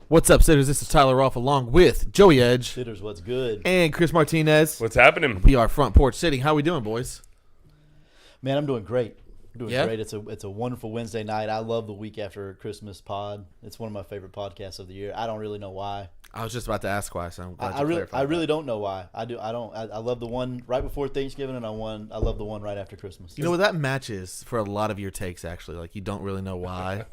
What's up, Sitters? This is Tyler Rolfe along with Joey Edge Sitters, what's good? and Chris Martinez. What's happening? We are Front Porch City. How we doing, boys? Man, I'm doing great. Yeah? Great. It's a wonderful Wednesday night. I love the week after Christmas pod. It's one of my favorite podcasts of the year. I don't really know why. I was just about to ask why, so I'm glad I you really clarified that. don't know why. I love the one right before Thanksgiving, and I love the one right after Christmas. You know what that matches for a lot of your takes, actually. Like, you don't really know why.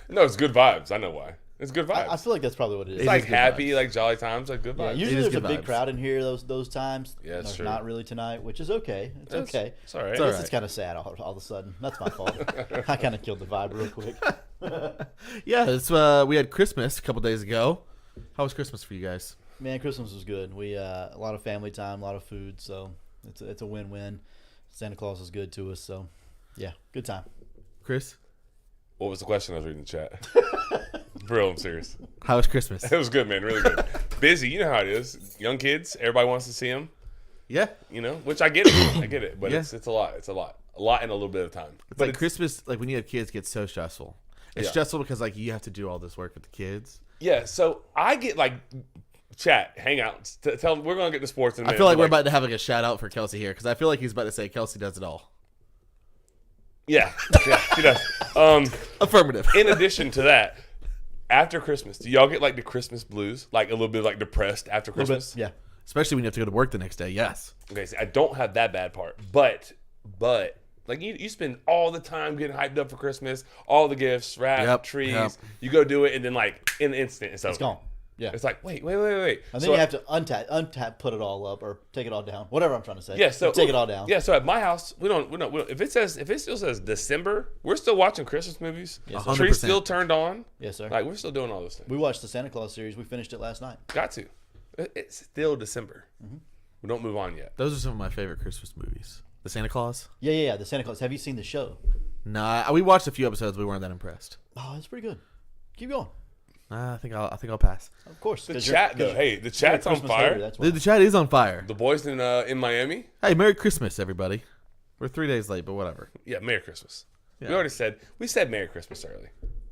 No, it's good vibes. I know why. It's good vibes. I feel like that's probably what it is. it's like is good happy, vibes. like jolly times, like good Yeah, vibes. usually is there's a good big vibes. crowd in here those times. Yeah, that's There's true. not really tonight, which is okay. It's okay. It's all right. It's I all guess right. it's kind of sad all of a sudden. That's my fault. I kind of killed the vibe real quick. Yeah, we had Christmas a couple days ago. How was Christmas for you guys? Man, Christmas was good. We a lot of family time, a lot of food, so it's a win-win. Santa Claus is good to us, so yeah, good time. Chris? What was the question? I was reading the chat. Bro, I'm serious. How was Christmas? It was good, man. Really good. Busy. You know how it is. Young kids. Everybody wants to see them. Yeah. You know, which I get it. I get it. But Yeah. it's a lot. It's a lot. A lot in a little bit of time. It's But like Christmas, like when you have kids, gets so stressful. It's Yeah. stressful because like you have to do all this work with the kids. Yeah. So I get like chat, hangouts. Tell them we're gonna get to sports in a minute. I feel like but, we're about to have like a shout out for Kelsey here because I feel like he's about to say Kelsey does it all. Yeah. Yeah. She does. Affirmative. In addition to that, after Christmas, do y'all get like the Christmas blues? Like a little bit like depressed after A little bit, Christmas? yeah. Especially when you have to go to work the next day. Yes. Okay, see, I don't have that bad part. But like you spend all the time getting hyped up for Christmas, all the gifts, wrap, Yep, trees. yep. You go do it and then like in an instant it's over. It's gone. Yeah. It's like, wait. And then So- you have to untap, put it all up, or take it all down. Whatever I'm trying to say. yeah, so take it all down. Yeah, so at my house, we don't if it still says December, we're still watching Christmas movies. Yes, The sir. tree's 100%. still turned on. Yes, sir. Like we're still doing all those things. We watched the Santa Claus series. We finished it last night. Got to. It's still December. Mm-hmm. We don't move on yet. Those are some of my favorite Christmas movies. The Santa Claus? Yeah. The Santa Claus. Have you seen the show? Nah, we watched a few episodes. We weren't that impressed. Oh, it's pretty good. Keep going. I think I'll pass. Of course. The 'cause chat you're- though, hey, the 'cause you're a chat's on Christmas fire. hater, that's why. Dude, the chat is on fire. The boys in Miami. Hey, Merry Christmas, everybody. We're 3 days late, but whatever. Yeah, Merry Christmas. Yeah. We already said Merry Christmas early.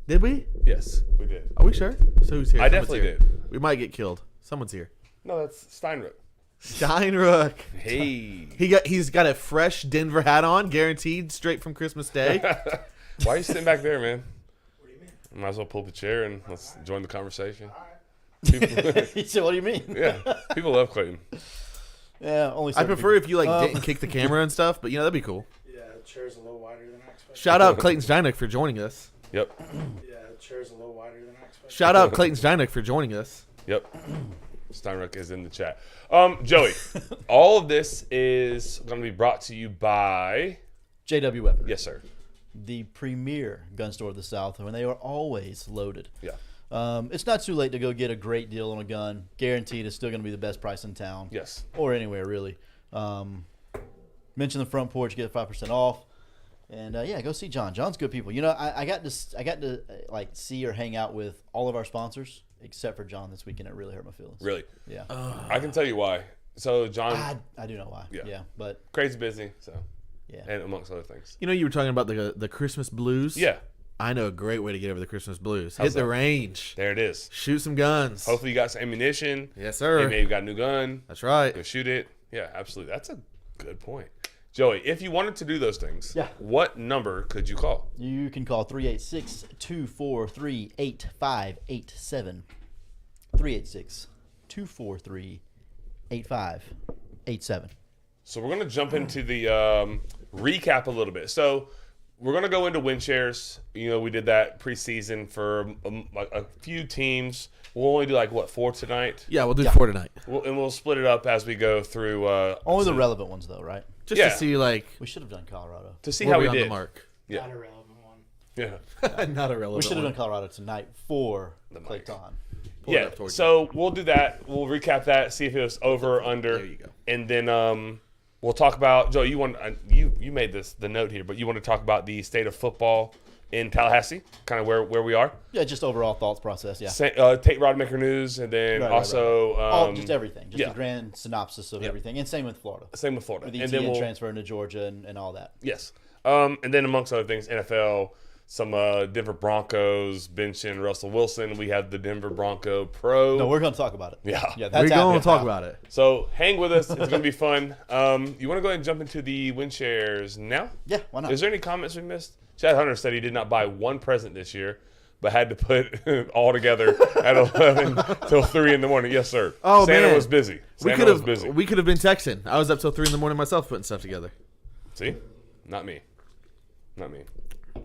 Did we? Yes, we did. Are we sure? So who's here? I Someone's definitely here. did. We might get killed. Someone's here. No, that's Steinrook. Steinrook. Hey. He's got a fresh Denver hat on, guaranteed, straight from Christmas Day. Why are you sitting back there, man? What do you mean? Might as well pull up a chair and let's join the conversation. He said, "What do you mean?" Yeah, people love Clayton. Yeah, only. I certain prefer if people. you didn't kick the camera and stuff, but that'd be cool. Yeah, the chair's a little wider than I expected. Shout out Clayton Steinrook for joining us. Yep, Yeah, the chair's a little wider than I expected. Shout out Clayton Steinrook for joining us. yep. Steinrook is in the chat. Joey, all of this is going to be brought to you by. JW Weaponry, Yes, sir. the premier gun store of the South, and they are always loaded. Yeah. It's not too late to go get a great deal on a gun. Guaranteed, it's still going to be the best price in town. Yes. Or anywhere really. Mention the front porch, get 5% off, and yeah, go see John. John's good people. You know, I got to like see or hang out with all of our sponsors except for John this weekend. It really hurt my feelings. Really, Yeah. I can tell you why. So John, I do know why. Yeah. Yeah, but crazy busy. So yeah. and amongst other things. You know, you were talking about the Christmas blues. Yeah, I know a great way to get over the Christmas blues. How's Hit the that? range. there it is. Shoot some guns. Hopefully you got some ammunition. Yes, Hey, sir. maybe you got a new gun. That's right. Go shoot it. Yeah, absolutely. That's a good point. Joey, if you wanted to do those things, Yeah. what number could you call? You can call 386-243-8587. 386-243-8587. So we're going to jump into the recap a little bit. So we're going to go into win shares. You know, we did that preseason for a few teams. We'll only do like, what, 4 tonight? Yeah, we'll do Yeah. 4 tonight. And we'll split it up as we go through. Only so- the relevant ones though, right? Just Yeah. to see, like, We should have done Colorado. to see where how we we on did. the mark. Yeah. Not a relevant one. Yeah. Not a relevant We should have one. done Colorado tonight for mic. Clayton. Pull it Yeah. up towards So we'll do that. We'll recap that, see if it was over or under. There you go. And then we'll talk about Joe. You want you made the note here, but you want to talk about the state of football in Tallahassee, kind of where we are. Yeah, just overall thoughts process. Yeah. Take Rodemaker news, and then Right, also All, just everything. Just yeah. a grand synopsis of everything. And same with Florida. same with Florida, With and ETN then we'll transferring to Georgia and all that. yes, and then amongst other things, NFL, some Denver Broncos benching Russell Wilson. We had the Denver Bronco Pro. No, we're going to talk about it. Yeah. Yeah, We're that's going happening to talk now. about it. So hang with us. It's going to be fun. You want to go ahead and jump into the win shares now? Yeah, why not? Is there any comments we missed? Chad Hunter said he did not buy one present this year, but had to put all together at 11 till 3 in the morning. Yes, sir. Oh, Santa man. was busy. We Santa could was have busy. we could have been texting. I was up till 3 in the morning myself putting stuff together. See? Not me. Not me.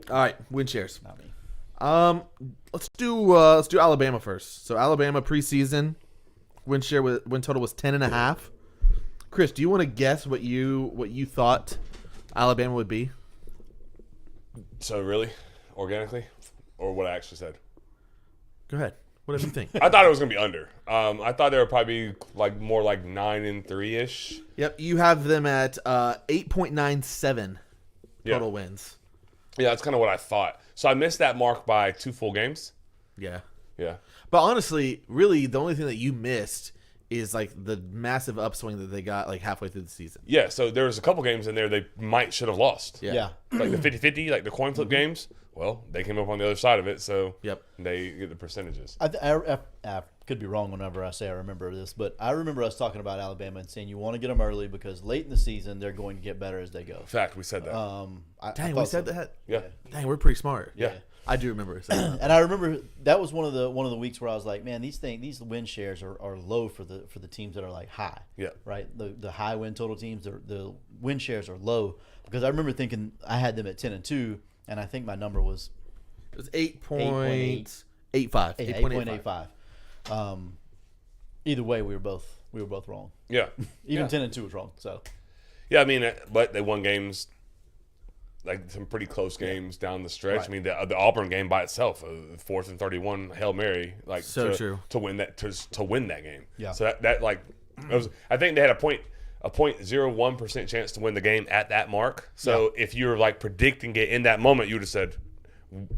All right, win shares. Not me. Let's do Alabama first. So Alabama preseason win total was 10.5. Chris, do you want to guess what you thought Alabama would be? So really? Organically? Or what I actually said? Go ahead. Whatever you think. I thought it was going to be under. I thought they were probably more like 9-3-ish. Yep, you have them at 8.97 total Yeah. wins. Yeah, that's kind of what I thought. So I missed that mark by 2 full games. Yeah. Yeah. But honestly, really, the only thing that you missed is like the massive upswing that they got like halfway through the season. Yeah, so there was a couple games in there they should have lost. Yeah. Like the 50-50, like the coin flip games. Well, they came up on the other side of it, so Yep. they get the percentages. I could be wrong whenever I say I remember this, but I remember us talking about Alabama and saying you want to get them early because late in the season they're going to get better as they go. In fact, we said that. I Dang, thought we said so. that. yeah. Dang, we're pretty smart. Yeah. I do remember saying that. And I remember that was one of the weeks where I was like, man, these win shares are low for the teams that are like high. Yeah. Right. The high win total teams, the win shares are low because I remember thinking I had them at 10-2, and I think my number was It was 8.85. 8.85. Either way, we were both wrong. Yeah. Even Yeah. 10-2 was wrong. So Yeah, I mean, but they won games, like some pretty close games down the stretch. Right. I mean, the Auburn game by itself, 4th and 31 Hail Mary, like So true. to win that to win that game. Yeah. So that like, it was, I think they had a 0.01% chance to win the game at that mark. So if you're like predicting it in that moment, you would have said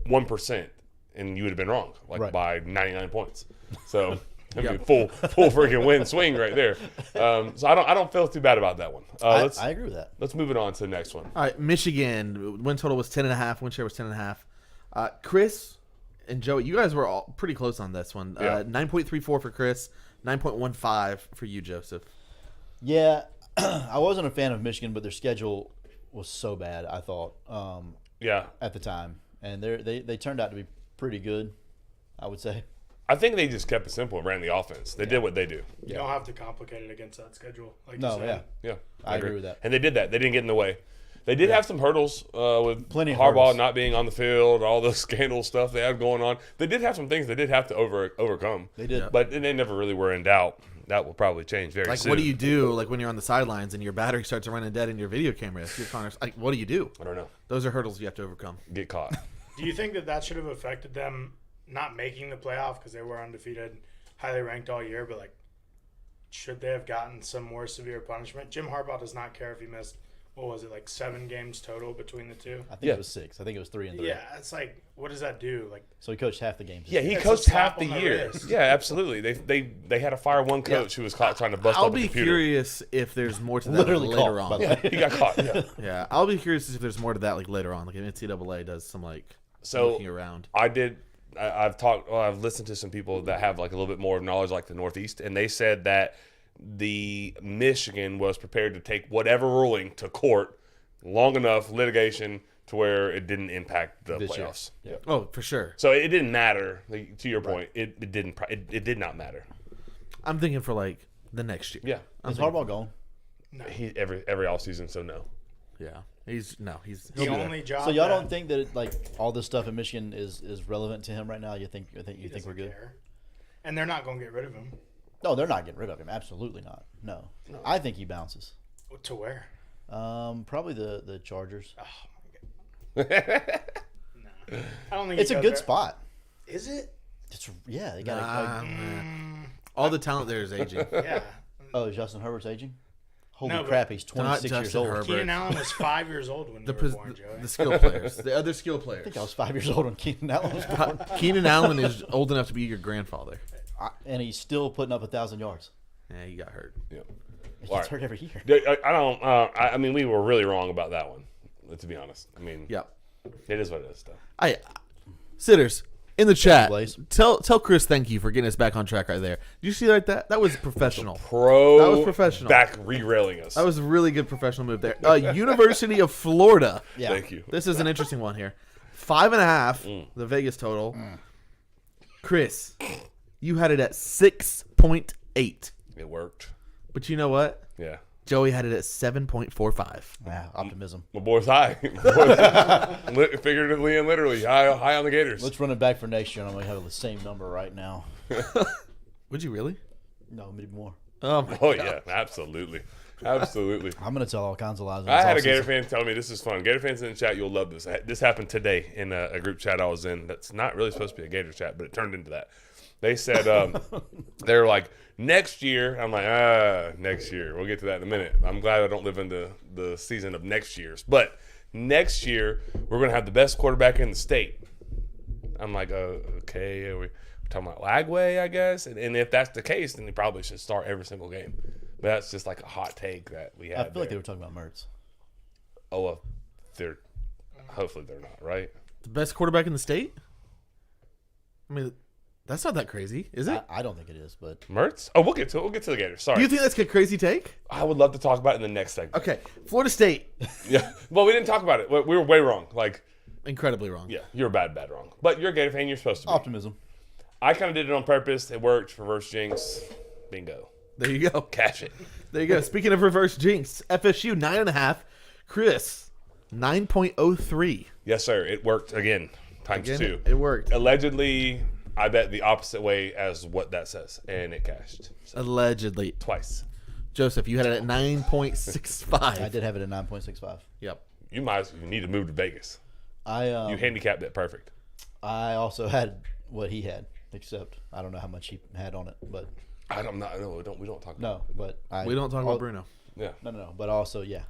1%, and you would have been wrong, like Right. by 99 points. So. I mean, full freaking win swing right there. So I don't feel too bad about that one. I agree with that. Let's move it on to the next one. All right, Michigan win total was 10.5. Win share was 10.5. Chris and Joey, you guys were all pretty close on this one. Yeah. 9.34 for Chris, 9.15 for you, Joseph. Yeah, I wasn't a fan of Michigan, but their schedule was so bad. I thought Yeah, at the time, and they turned out to be pretty good. I would say. I think they just kept it simple and ran the offense. They did what they do. You don't have to complicate it against that schedule. Like No, you said. yeah. Yeah, I agree with that. And they did that. They didn't get in the way. They did have some hurdles with Plenty of Harbaugh hurdles. not being on the field, all the scandal stuff they had going on. They did have some things they did have to overcome. They did. But they never really were in doubt. That will probably change very Like, soon. what do you do like when you're on the sidelines and your battery starts running dead in your video camera? Like, what do you do? I don't know. Those are hurdles you have to overcome. Get caught. Do you think that should have affected them not making the playoff because they were undefeated, highly ranked all year? But like, should they have gotten some more severe punishment? Jim Harbaugh does not care if he missed. What was it, like 7 games total between the two? I think it was 6. I think it was 3 and 3. Yeah, it's like, what does that do? Like, So he coached half the games. Yeah, he It's a coached slap half the on the year. wrist. Yeah, absolutely. They had to fire one coach who was caught trying to bust I'll up a be computer. curious if there's more to that Literally later caught, by on. the way. He got caught. Yeah. Yeah, I'll be curious if there's more to that like later on. Like if NCAA does some like So looking around. I've listened to some people that have like a little bit more knowledge, like the Northeast, and they said that the Michigan was prepared to take whatever ruling to court long enough litigation to where it didn't impact the This year. playoffs. Yeah. Oh, for sure. So it didn't matter. Like, to your point, it did not matter. I'm thinking for like the next year. Yeah, Is Harbaugh gone? he every offseason. So no. Yeah. He's the he'll be there. only job. So y'all that don't think that like all this stuff in Michigan is relevant to him right now? You think he we're doesn't good? care. And they're not going to get rid of him. No, they're not getting rid of him. Absolutely not. No. I think he bounces. To where? Probably the Chargers. No. I don't think It's he a goes good there. spot. Is it? It's they got. Nah, man. All the talent there is aging. Yeah. Oh, Justin Herbert's aging. Holy No, but crap, he's 26 years Justin old. Herbert. Keenan Allen was 5 years old when The, you were born, Joey. the skill players, the other skill players. I think I was 5 years old when Keenan Allen was born. Keenan Allen is old enough to be your grandfather. And he's still putting up 1,000 yards. Yeah, he got hurt. Yeah. He All gets right. hurt every year. I don't. I mean, we were really wrong about that one. To be honest, I mean, Yeah. It is what it is, though. Sitters in the chat. Blaze. Tell Chris thank you for getting us back on track right there. Did you see like that? That was professional. That was professional. Back re-railing us. That was a really good professional move there. University of Florida. Yeah. Thank you. This is an interesting one here. 5.5, the Vegas total. Chris, you had it at 6.8. It worked. But you know what? Yeah. Joey had it at 7.45. Yeah, optimism. My boy's high. Figuratively and literally. High on the Gators. Let's run it back for next year, and I'm going to have the same number right now. Would you really? No, maybe more. Oh, my Oh, God. yeah. Absolutely. Absolutely. I'm going to tell all kinds of lies. I had a Gator fan tell me this is fun. Gator fans in the chat, you'll love this. This happened today in a group chat I was in. That's not really supposed to be a Gator chat, but it turned into that. They said they were like, next year. I'm like, next year. We'll get to that in a minute. I'm glad I don't live in the season of next year's. But next year, we're going to have the best quarterback in the state. I'm like, okay. Are we talking about Lagway, I guess? And if that's the case, then he probably should start every single game. But that's just like a hot take that we had. I feel like they there. were talking about Mertz. Oh, well, hopefully they're not, right? The best quarterback in the state? I mean, that's not that crazy, is it? I don't think it is, but Mertz? Oh, we'll get to it. We'll get to the Gators. Sorry. Do you think that's a crazy take? I would love to talk about it in the next segment. Okay, Florida State. Yeah. Well, we didn't talk about it. We were way wrong. Like, Incredibly wrong. yeah, you're bad wrong. But you're a Gator fan. You're supposed to be. optimism. I kind of did it on purpose. It worked. Reverse jinx. Bingo. There you go. Catch it. There you go. Speaking of reverse jinx, FSU 9.5. Chris 9.03. Yes, sir. It worked again. Times Again, two. it worked. Allegedly, I bet the opposite way as what that says, and it cashed. So, Allegedly. twice. Joseph, you had it at 9.65. I did have it at 9.65. Yep. You need to move to Vegas. I You handicapped it perfect. I also had what he had, except I don't know how much he had on it, but I don't know. No, we don't talk about no, but We don't talk about Bruno. Yeah. No, but also yeah.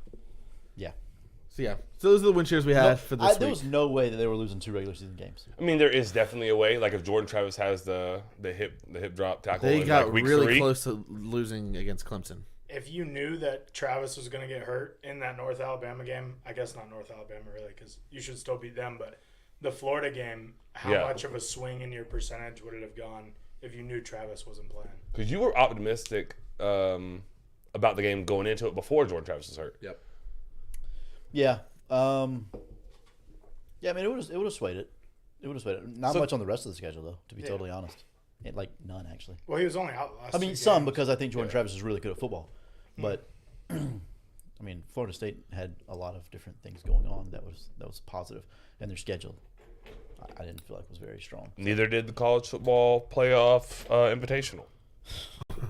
So, yeah. So, those are the win shares we had for this There week. was no way that they were losing 2 regular season games. I mean, there is definitely a way. Like if Jordan Travis has the hip drop tackle They in got like week really 3. close to losing against Clemson. If you knew that Travis was going to get hurt in that North Alabama game, I guess not North Alabama really, because you should still beat them. But the Florida game, how Yeah. much of a swing in your percentage would it have gone if you knew Travis wasn't playing? Because you were optimistic about the game going into it before Jordan Travis was hurt. Yep. Yeah. I mean, it would have swayed it. It would have swayed it. Not So- much on the rest of the schedule, though, to be totally honest. Like, none, actually. Well, he was only out last. I mean, 2 some, games. because I think Jordan Travis is really good at football. But, I mean, Florida State had a lot of different things going on that was positive. And their schedule, I didn't feel like was very strong. Neither did the college football playoff invitational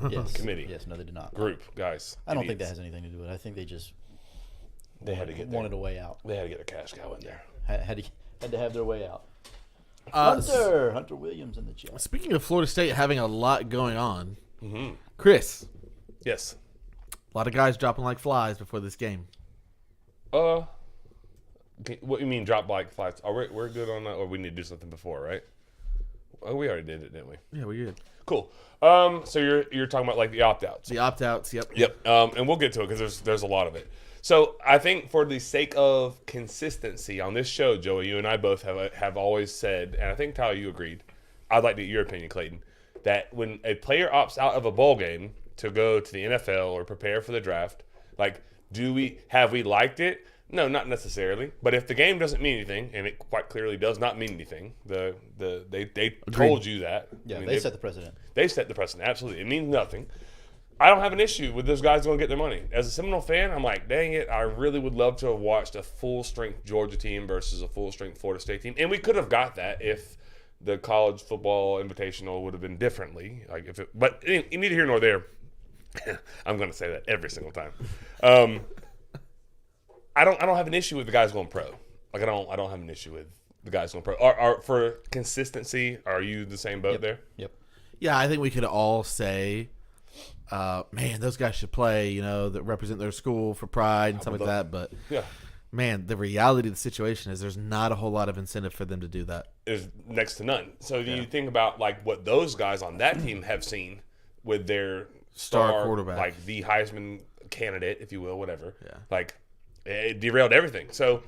Yes. Committee. Yes, no, they did not. group, guys. I don't think that Idiots. has anything to do with it. I think they just They had to get wanted a way out. They had to get a cash cow in there. Had to have their way out. Uh, Hunter Williams in the chat. Speaking of Florida State having a lot going on, Mm-hmm. Chris, Yes. a lot of guys dropping like flies before this game. What you mean drop like flights? We're good on that, or we need to do something before, right? Oh, we already did it, didn't we? Yeah, we're good. Cool. So you're talking about like the opt-outs. The opt-outs, yep. Yep. And we'll get to it because there's a lot of it. So I think for the sake of consistency on this show, Joey, you and I both have always said, and I think Tyler, you agreed. I'd like to get your opinion, Clayton, that when a player opts out of a bowl game to go to the NFL or prepare for the draft, like, have we liked it? No, not necessarily. But if the game doesn't mean anything, and it quite clearly does not mean anything, they told you that. Yeah, I mean, they set the precedent. They set the precedent. Absolutely. It means nothing. I don't have an issue with those guys going to get their money. As a Seminole fan, I'm like, dang it, I really would love to have watched a full-strength Georgia team versus a full-strength Florida State team. And we could have got that if the college football invitational would have been differently. But neither here nor there. I'm going to say that every single time. I don't have an issue with the guys going pro. Like I don't have an issue with the guys going pro. Are for consistency, are you the same boat there? Yep. Yeah, I think we could all say, man, those guys should play, that represent their school for pride and stuff like that. But, Yeah. man, the reality of the situation is there's not a whole lot of incentive for them to do that. Is next to none. So you think about like what those guys on that team have seen with their Star quarterback. like the Heisman candidate, if you will, whatever. Yeah. Like it derailed everything. So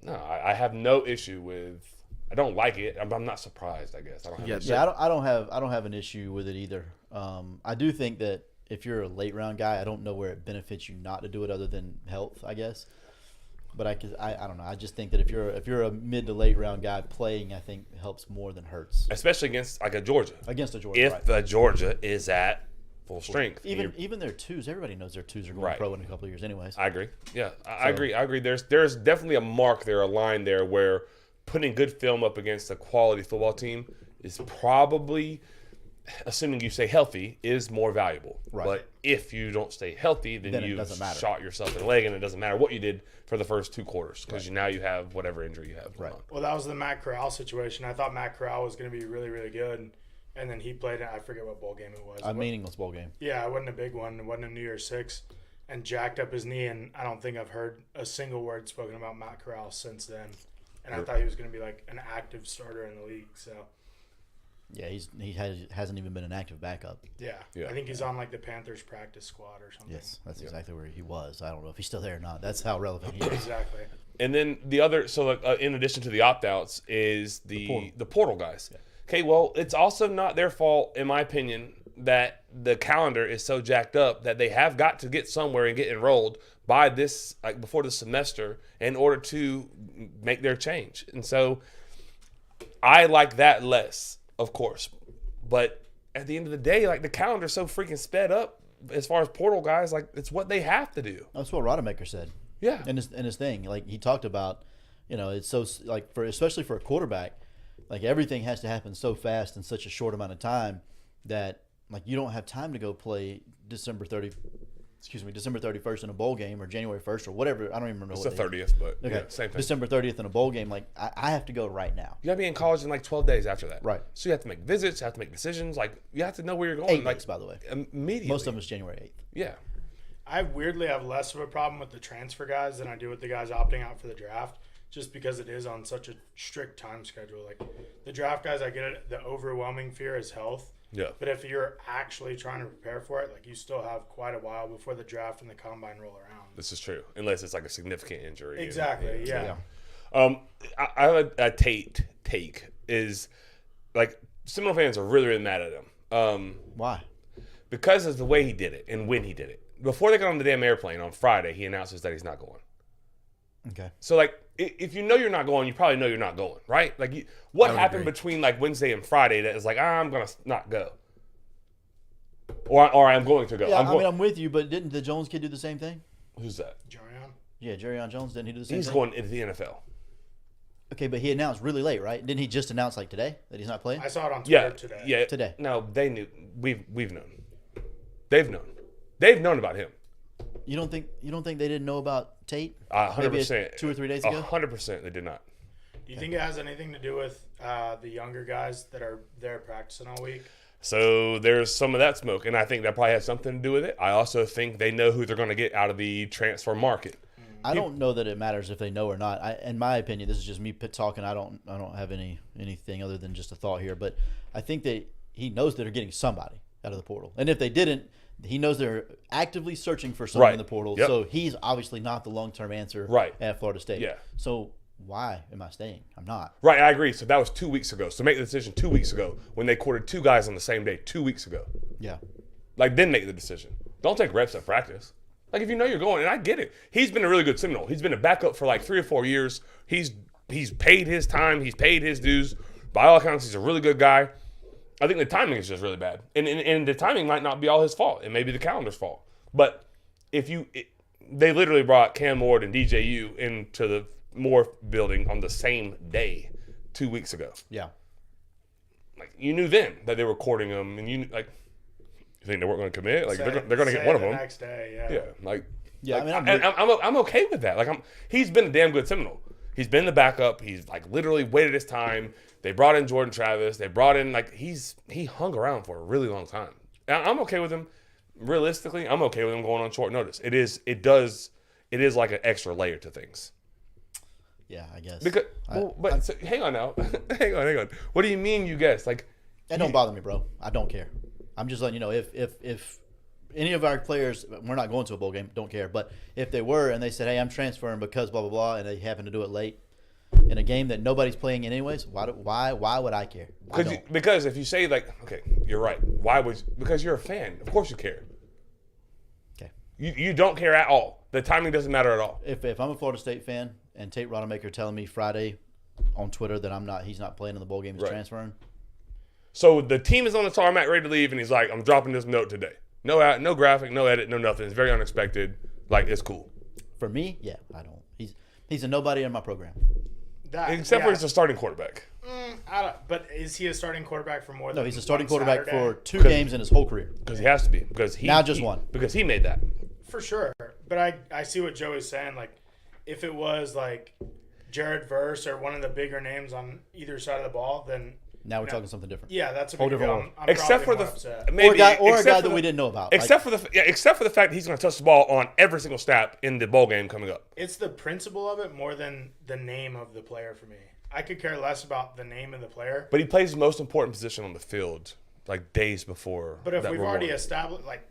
No, I have no issue with. I don't like it. I'm not surprised. I guess I don't have. Yeah, an issue. Yeah, I don't have an issue with it either. I do think that if you're a late round guy, I don't know where it benefits you not to do it other than health, I guess. But I don't know. I just think that if you're a mid to late round guy, playing I think helps more than hurts Especially against like a Georgia. against a Georgia. If right. the Georgia is at full strength, and you're- Even their twos, everybody knows their twos are going Right. pro in a couple of years, anyways. I agree. Yeah, I agree. I agree. There's definitely a mark there, a line there where putting good film up against a quality football team is probably, assuming you stay healthy, is more valuable. Right. But if you don't stay healthy, then Then it you doesn't matter. shot yourself in the leg, and it doesn't matter what you did for the first 2 quarters because now you have whatever injury you have. Going Right. on. Well, that was the Matt Corral situation. I thought Matt Corral was going to be really, really good, and then he played. I forget what bowl game it was. A meaningless bowl game. Yeah, it wasn't a big one. It wasn't a New Year's Six, and jacked up his knee. And I don't think I've heard a single word spoken about Matt Corral since then. And I thought he was going to be like an active starter in the league. So Yeah, hasn't even been an active backup. yeah, Yeah. I think he's on like the Panthers practice squad or something. Yes, that's exactly where he was. I don't know if he's still there or not. That's how relevant he is. Exactly. And then the other, so like, in addition to the opt-outs, is the portal guys. Okay, well, it's also not their fault, in my opinion, that the calendar is so jacked up that they have got to get somewhere and get enrolled by this, like before the semester, in order to make their change. And so I like that less, of course. But at the end of the day, like the calendar's so freaking sped up as far as portal guys, like it's what they have to do. That's what Rodemaker said. Yeah. And his thing, like he talked about, it's so like especially for a quarterback, like everything has to happen so fast in such a short amount of time that like you don't have time to go play December 31st in a bowl game or January 1st or whatever. I don't even remember It's what the day. 30th, but Okay, yeah, same thing. December 30th in a bowl game. Like I have to go right now. You gotta be in college in like 12 days after that. Right. So you have to make visits, you have to make decisions. Like you have to know where you're going. 8 like weeks, by the way. immediately. Most of them is January 8th. Yeah. I weirdly have less of a problem with the transfer guys than I do with the guys opting out for the draft, just because it is on such a strict time schedule. Like the draft guys, I get it. The overwhelming fear is health. Yeah. But if you're actually trying to prepare for it, like you still have quite a while before the draft and the combine roll around. This is true, unless it's like a significant injury. Exactly. Yeah. I have a Tate take is like Seminole fans are really, really mad at him. Why? Because of the way he did it and when he did it. Before they got on the damn airplane on Friday, he announces that he's not going. Okay. So, like, if you know you're not going, you probably know you're not going, right? Like, what would happened agree. between, like, Wednesday and Friday that is like, I'm going to not go? Or I'm going to go. Yeah, I'm going. I'm with you, but didn't the Jones kid do the same thing? Who's that? Jarion? Yeah, Jerryon Jones, didn't he do the same He's thing? going into the NFL. Okay, but he announced really late, right? Didn't he just announce like today that he's not playing? I saw it on Twitter Yeah. today. Yeah. Today. No, they knew. We've known. They've known. They've known about him. You don't think they didn't know about Tate? 100%. 2 or 3 days ago? 100% they did not. Do you think it has anything to do with the younger guys that are there practicing all week? So there's some of that smoke, and I think that probably has something to do with it. I also think they know who they're going to get out of the transfer market. I don't know that it matters if they know or not. In my opinion, this is just me talking. I don't have anything other than just a thought here, but I think that he knows that they're getting somebody out of the portal, and if they didn't, he knows they're actively searching for someone Right. in the portal. Yep. So he's obviously not the long-term answer Right. at Florida State. Yeah. So why am I staying? I'm not. Right, I agree. So that was 2 weeks ago. So make the decision 2 weeks ago when they courted 2 guys on the same day 2 weeks ago. Yeah. Like, then make the decision. Don't take reps at practice. Like, if you know you're going, and I get it. He's been a really good Seminole. He's been a backup for like 3 or 4 years. He's paid his time. He's paid his dues. By all accounts, he's a really good guy. I think the timing is just really bad. And the timing might not be all his fault. It may be the calendar's fault. But they literally brought Cam Ward and DJU into the Moore building on the same day 2 weeks ago. Yeah. Like, you knew then that they were courting him, and you think they weren't going to commit? Like, they're going to get one of the them. next day. Yeah. Yeah, like, Yeah, I mean, I'm okay with that. Like, he's been a damn good Seminole. He's been the backup. He's like literally waited his time. They brought in Jordan Travis. They brought in he hung around for a really long time. And I'm okay with him. Realistically, I'm okay with him going on short notice. It is like an extra layer to things. Yeah, I guess. Because, so, hang on now, hang on. What do you mean you guess? Like, That don't bother me, bro. I don't care. I'm just letting you know if any of our players, we're not going to a bowl game, don't care. But if they were and they said, hey, I'm transferring because blah, blah, blah, and they happen to do it late, in a game that nobody's playing in anyways, why would I care? I don't. Because if you say like, okay, you're right. Why would? Because you're a fan. Of course you care. Okay. You don't care at all. The timing doesn't matter at all. If I'm a Florida State fan and Tate Rodemaker telling me Friday on Twitter that he's not playing in the bowl game, he's Right. transferring. So the team is on the tarmac ready to leave, and he's like, I'm dropping this note today. No graphic, no edit, no nothing. It's very unexpected. Like, it's cool. For me, yeah, I don't. He's a nobody in my program. Except for he's a starting quarterback. But is he a starting quarterback for more than No, he's a starting one quarterback Saturday? for 2 games in his whole career. Because he has to be. Because he Now just one. Because he made that. For sure. But I see what Joey's saying. Like, if it was like Jared Verse or one of the bigger names on either side of the ball, then Now we're talking something different. yeah, that's a Whole big different deal. world. I'm Except for probably the more upset. maybe Or a except guy for that the- we didn't know about. Except for the fact that he's going to touch the ball on every single snap in the bowl game coming up. It's the principle of it more than the name of the player for me. I could care less about the name of the player. But he plays the most important position on the field, like days before. But if that we've we're already going. established, like,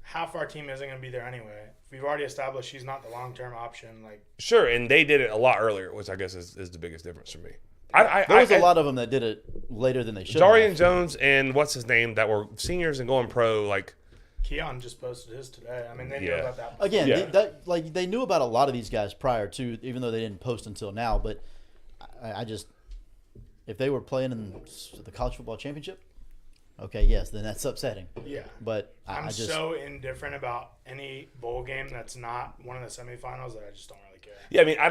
half our team isn't going to be there anyway. If we've already established she's not the long-term option, like, Sure, and they did it a lot earlier, which I guess is the biggest difference for me. There there was a lot of them that did it later than they should. Darian have. Jones and what's his name that were seniors and going pro, like Keon just posted his today. I mean, they knew Yeah. about that. Again, Yeah. they knew about a lot of these guys prior to, even though they didn't post until now. But I just, if they were playing in the college football championship, okay, yes, then that's upsetting. Yeah. But I'm I just so indifferent about any bowl game that's not one of the semifinals that I just don't really care. yeah. I mean, I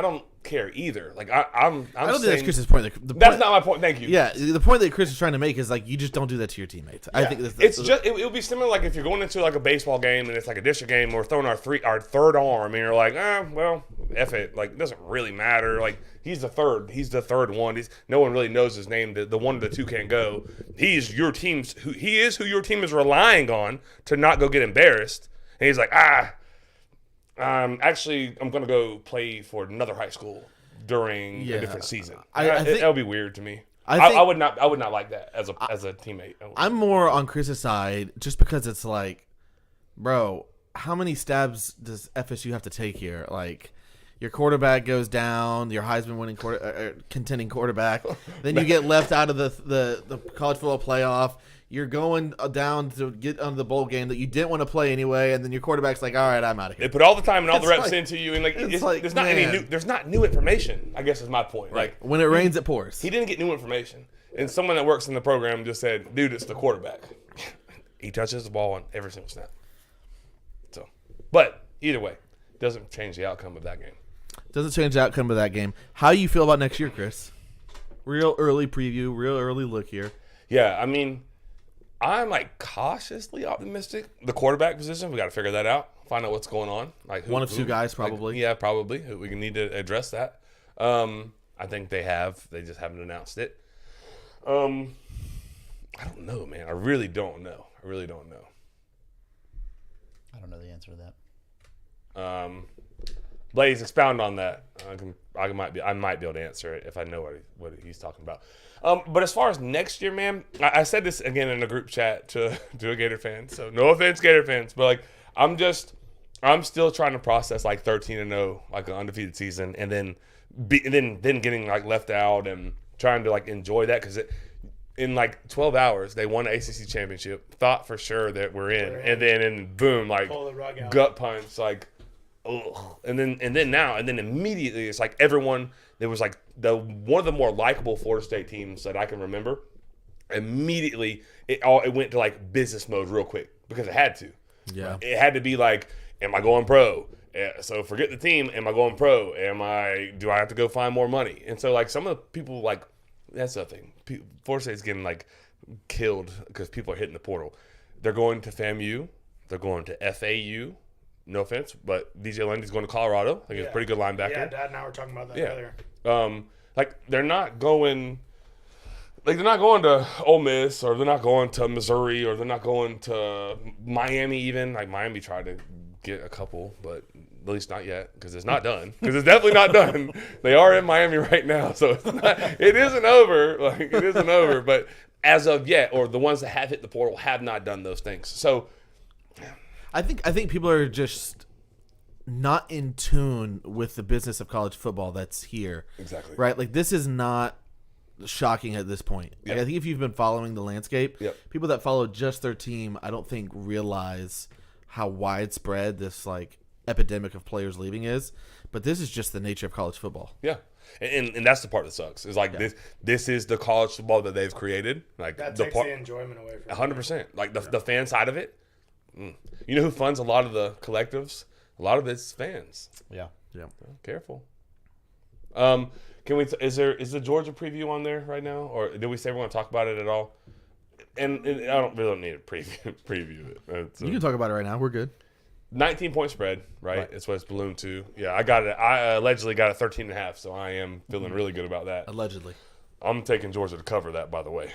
don't care either. Like I'm I don't think that's saying, Chris's point. The that's point- not my point. Thank you. Yeah, the point that Chris is trying to make is like you just don't do that to your teammates. I think It's just it would be similar like if you're going into like a baseball game and it's like a district game, we're throwing our third arm and you're like, well, F it. Like it doesn't really matter. Like he's the third one. No one really knows his name. The one of the two can't go. He is who your team is relying on to not go get embarrassed. And he's like, actually, I'm gonna go play for another high school during a different season. I think- that would be weird to me. I think- I would not like that as a teammate. I'm more on Chris's side just because it's like, bro, how many stabs does FSU have to take here? Like, your quarterback goes down, your Heisman winning contending quarterback, then you get left out of the college football playoff. You're going down to get on the bowl game that you didn't want to play anyway, and then your quarterback's like, all right, I'm out of They here. put all the time and all the It's reps like- into you, and like, it's like, there's not any man. new. There's not new information. I guess is my point. Like When it rains, it pours. he didn't get new information, and someone that works in the program just said, "Dude, it's the quarterback. He touches the ball on every single snap." So, but either way, doesn't change the outcome of that game. Doesn't change the outcome of that game. How you feel about next year, Chris? Real early preview, real early look here. Yeah, I mean, I'm like cautiously optimistic. The quarterback position, we got to figure that out. Find out what's going on. Like One of two guys, probably. Yeah, probably. We need to address that. I think they have. They just haven't announced it. I don't know, man. I really don't know. I don't know the answer to that. Blaze, expound on that. I might be able to answer it if I know what he's talking about. But as far as next year, man, I said this again in a group chat to a Gator fan. So no offense, Gator fans, but like I'm still trying to process like 13-0, like an undefeated season, and then getting like left out and trying to like enjoy that because in like 12 hours they won an ACC championship. Thought for sure that we're in, and then boom, like Pull the rug out. gut punch, like. Ugh. And then immediately it's like everyone. There was like one of the more likable Florida State teams that I can remember. Immediately it went to like business mode real quick because it had to. Yeah. It had to be like, am I going pro? So forget the team. Am I going pro? Do I have to go find more money? And so like some of the people like that's the thing. Florida State's getting like killed because people are hitting the portal. They're going to FAMU. They're going to FAU. No offense, but DJ Lundy's going to Colorado. I think he's a pretty good linebacker. Yeah, Dad and I were talking about that Yeah. earlier. Like they're not going to Ole Miss, or they're not going to Missouri, or they're not going to Miami even. Like Miami tried to get a couple, but at least not yet because it's not done. Because it's definitely not done. They are in Miami right now, so it isn't over. Like it isn't over. But as of yet, or the ones that have hit the portal have not done those things. So I think people are just not in tune with the business of college football that's here. Exactly. Right? Like, this is not shocking at this point. Like, I think if you've been following the landscape, people that follow just their team, I don't think realize how widespread this like epidemic of players leaving is. But this is just the nature of college football. Yeah. And that's the part that sucks. It's like this is the college football that they've created. Like That the takes part, the enjoyment away from 100%. Like the fan side of it. You know who funds a lot of the collectives? A lot of it's fans. Yeah. Careful. Can we? Is the Georgia preview on there right now, or did we say we're going to talk about it at all? And I don't need to preview it. You can talk about it right now. We're good. 19-point spread, right? It's what it's ballooned to. Yeah, I got it. I allegedly got it 13.5, so I am feeling really good about that. Allegedly. I'm taking Georgia to cover that, by the way.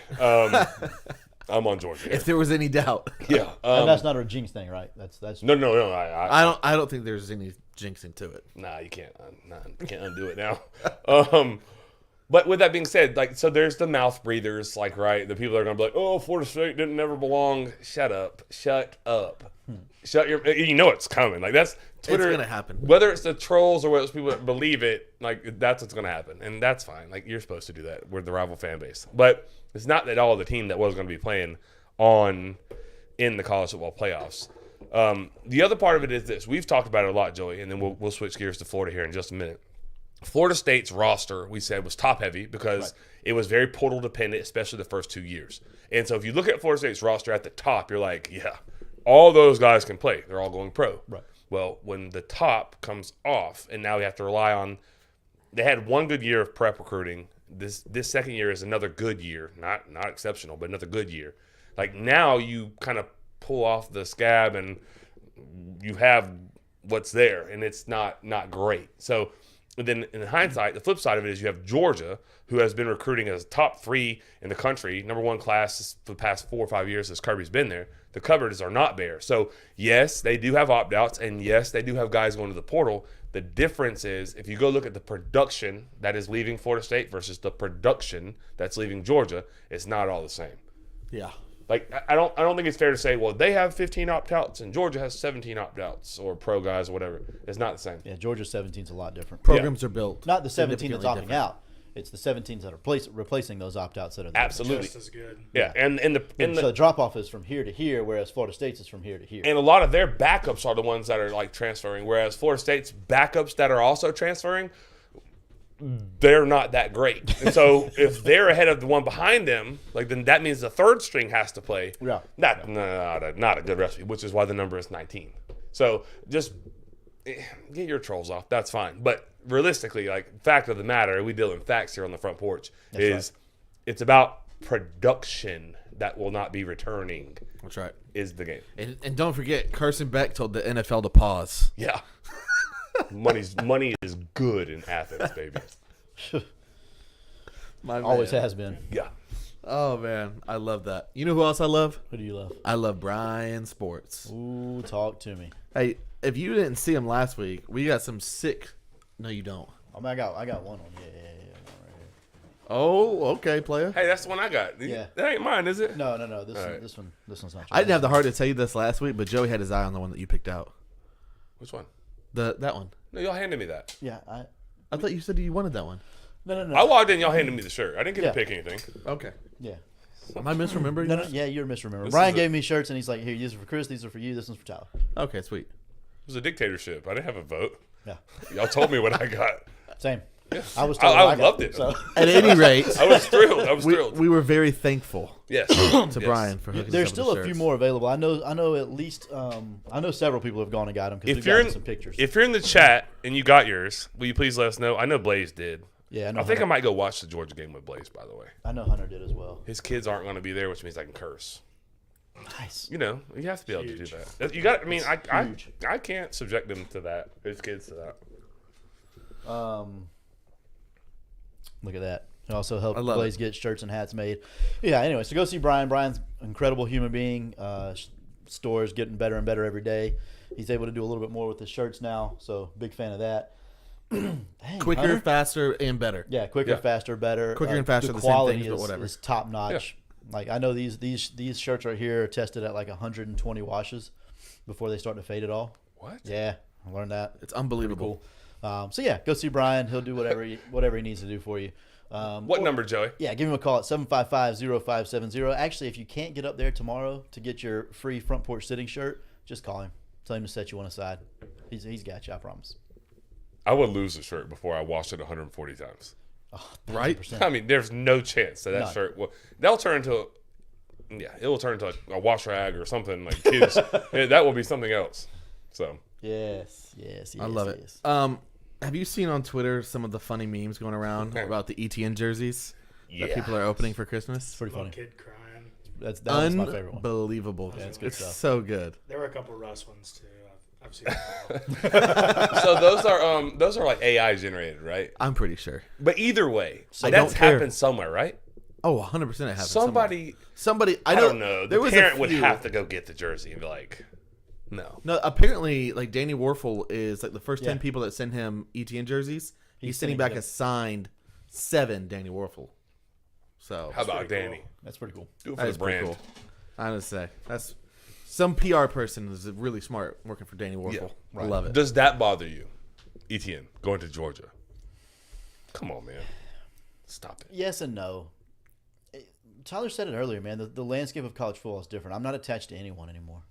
I'm on Georgia. If there was any doubt. Yeah. And that's not a jinx thing, right? That's No. I don't think there's any jinxing to it. Nah, you can't. You can't undo it now. But with that being said, like, so there's the mouth breathers, like, right? The people that are gonna be like, "Oh, Florida State didn't never belong." Shut up. Shut your. You know it's coming. Like that's Twitter. It's gonna happen. Whether it's the trolls or whether it's people that believe it, like that's what's gonna happen, and that's fine. Like you're supposed to do that. We're the rival fan base, but it's not at all the team that was going to be playing in the college football playoffs. The other part of it is this: we've talked about it a lot, Joey, and then we'll switch gears to Florida here in just a minute. Florida State's roster, we said, was top heavy because it was very portal dependent, especially the first 2 years. And so if you look at Florida State's roster at the top, you're like, yeah, all those guys can play. They're all going pro. Right. Well, when the top comes off, and now we have to rely on, they had one good year of prep recruiting. This second year is another good year, not exceptional, but another good year. Like now you kind of pull off the scab and you have what's there, and it's not great. So then in hindsight, the flip side of it is you have Georgia, who has been recruiting as top 3 in the country, number 1 class for the past 4 or 5 years as Kirby's been there. The cupboards are not bare. So, yes, they do have opt-outs, and yes, they do have guys going to the portal. The difference is if you go look at the production that is leaving Florida State versus the production that's leaving Georgia, it's not all the same. Yeah. Like I don't think it's fair to say, well, they have 15 opt-outs and Georgia has 17 opt-outs or pro guys or whatever. It's not the same. Yeah, Georgia 17 is a lot different. Programs are built. Not the 17 that's opting significantly out. It's the 17s that are replacing those opt-outs that are there. Absolutely. Just as good. Yeah, and So the drop-off is from here to here, whereas Florida State's is from here to here. and a lot of their backups are the ones that are like transferring, whereas Florida State's backups that are also transferring, they're not that great. And so if they're ahead of the one behind them, like then that means the third string has to play. Yeah. Not a good recipe, which is why the number is 19. So just get your trolls off. That's fine. But realistically, like fact of the matter, we deal in facts here on the front porch, it's about production that will not be returning. That's right. Is the game. And don't forget, Carson Beck told the NFL to pause. Yeah. Money is good in Athens, baby. Always has been. Yeah. Oh, man. I love that. You know who else I love? Who do you love? I love Brian Sports. Ooh, talk to me. Hey, if you didn't see him last week, we got some sick. No, you don't. I mean, I got one on. Yeah. Oh, okay, player. Hey, that's the one I got. Yeah. That ain't mine, is it? No. right. This one's not. I didn't have the heart to tell you this last week, but Joey had his eye on the one that you picked out. Which one? That one. No, y'all handed me that. Yeah, I thought you said you wanted that one. No. I walked in, y'all handed me the shirt. I didn't get to pick anything. Okay. Yeah. Am I misremembering? No, that? yeah, you're misremembering. This Brian is gave me shirts, and he's like, "Here, these are for Chris. These are for you. This one's for Tyler." Okay, sweet. It was a dictatorship. I didn't have a vote. Yeah. Y'all told me what I got. Same. I was. Told I what got, loved it. So. At any rate, I was thrilled. we were very thankful Yes. to Brian for hooking There's us up still with a the few shirts. more available. I know at least. I know several people have gone and got them because If we've you're gotten some pictures. if you're in the chat and you got yours, will you please let us know? I know Blaze did. Yeah, I know. I think I Hunter, might go watch the Georgia game with Blaze, by the way. I know Hunter did as well. His kids aren't going to be there, which means I can curse. Nice. You know, you have to be able to Huge. do that. You got. I mean, huge. I can't subject them to that. His kids to that. Look at that. It also helped I love Blaze get shirts and hats made. Yeah. Anyway, so go see Brian. Brian's an incredible human being. Store is getting better and better every day. He's able to do a little bit more with his shirts now. So big fan of that. Dang, Quicker, Hunter? faster, and better. Yeah, quicker, Yeah. faster, better. Quicker and faster, The the same quality things, but is, whatever. is top notch. Like I know these shirts right here are tested at like 120 washes before they start to fade at all. What? Yeah, I learned that. It's unbelievable. Cool. So yeah, go see Brian. He'll do whatever he needs to do for you. What number, Joey? Yeah, give him a call at 755-0570. Actually, if you can't get up there tomorrow to get your free front porch sitting shirt, just call him. Tell him to set you one aside. He's got you, I promise. I would lose the shirt before I washed it 140 times. Oh, Right? 100%. I mean, there's no chance that None. shirt will. That'll turn into. It will turn into like a wash rag or something like kids. That will be something else. So Yes. I love it. Yes. Have you seen on Twitter some of the funny memes going around about the ETN jerseys that yeah, people are opening for Christmas? Pretty Little funny. kid crying. That was my favorite one. Unbelievable. Yeah, it's good It's stuff. so good. There were a couple Russ ones too. I've seen them all. So those are like AI generated, right? I'm pretty sure. But either way, I that's don't care. happened somewhere, right? Oh, 100% it happened. somewhere. Somebody, I I know. don't know. There The was parent a would few. have to go get the jersey and be like, no. No, apparently, like Danny Warfel is like the first 10 Yeah. people that send him ETN jerseys. He's sending sending back them. a signed 7 Danny Warfel. So How about pretty Danny? cool. That's pretty cool. Do it that for is the pretty brand. cool. I would say that's some PR person is really smart working for Danny Warfel. Yeah, I right. love it. Does that bother you, Etienne, going to Georgia? Come on, man. Stop it. Yes and no. Tyler said it earlier, man. The landscape of college football is different. I'm not attached to anyone anymore.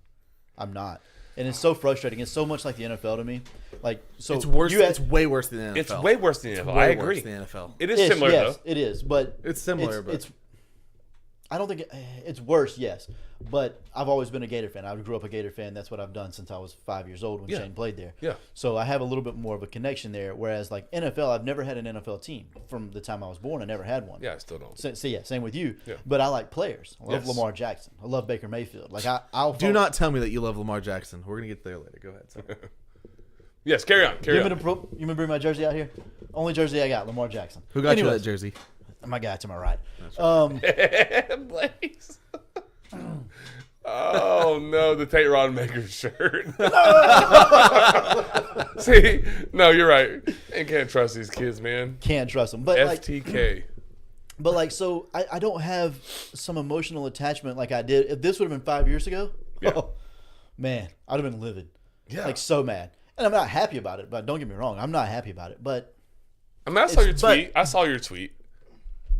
I'm not. And it's so frustrating. It's so much like the NFL to me. Like, so It's worse. you had- It's way worse than the NFL. It's way worse than the NFL. Way I worse agree. than the NFL. It is Ish, similar, yes, though. it is, but It's similar, but it's. I don't think it's worse. Yes, but I've always been a Gator fan. I grew up a Gator fan. That's what I've done since I was 5 years old when Yeah. Shane played there. Yeah. So I have a little bit more of a connection there. Whereas like NFL, I've never had an NFL team from the time I was born. I never had one. Yeah, I still don't. So yeah, same with you. Yeah. But I like players. I love Yes. Lamar Jackson. I love Baker Mayfield. Like I'll do not tell me that you love Lamar Jackson. We're gonna get there later. Go ahead. Sorry. Yes, carry on. Carry You on. want me to bring my jersey out here? Only jersey I got, Lamar Jackson. Who got you Anyways, that jersey? My guy to my right. Blaze. Oh no, the Tate Rodmaker shirt. See, no, you're right. You can't trust these kids, man. Can't trust him. But like, FTK. so I don't have some emotional attachment like I did. If this would have been 5 years ago, Yeah. oh, man, I'd have been livid. Yeah. Like so mad. And I'm not happy about it, but don't get me wrong, I'm not happy about it. But I mean, I saw your It's- but- tweet. I saw your tweet.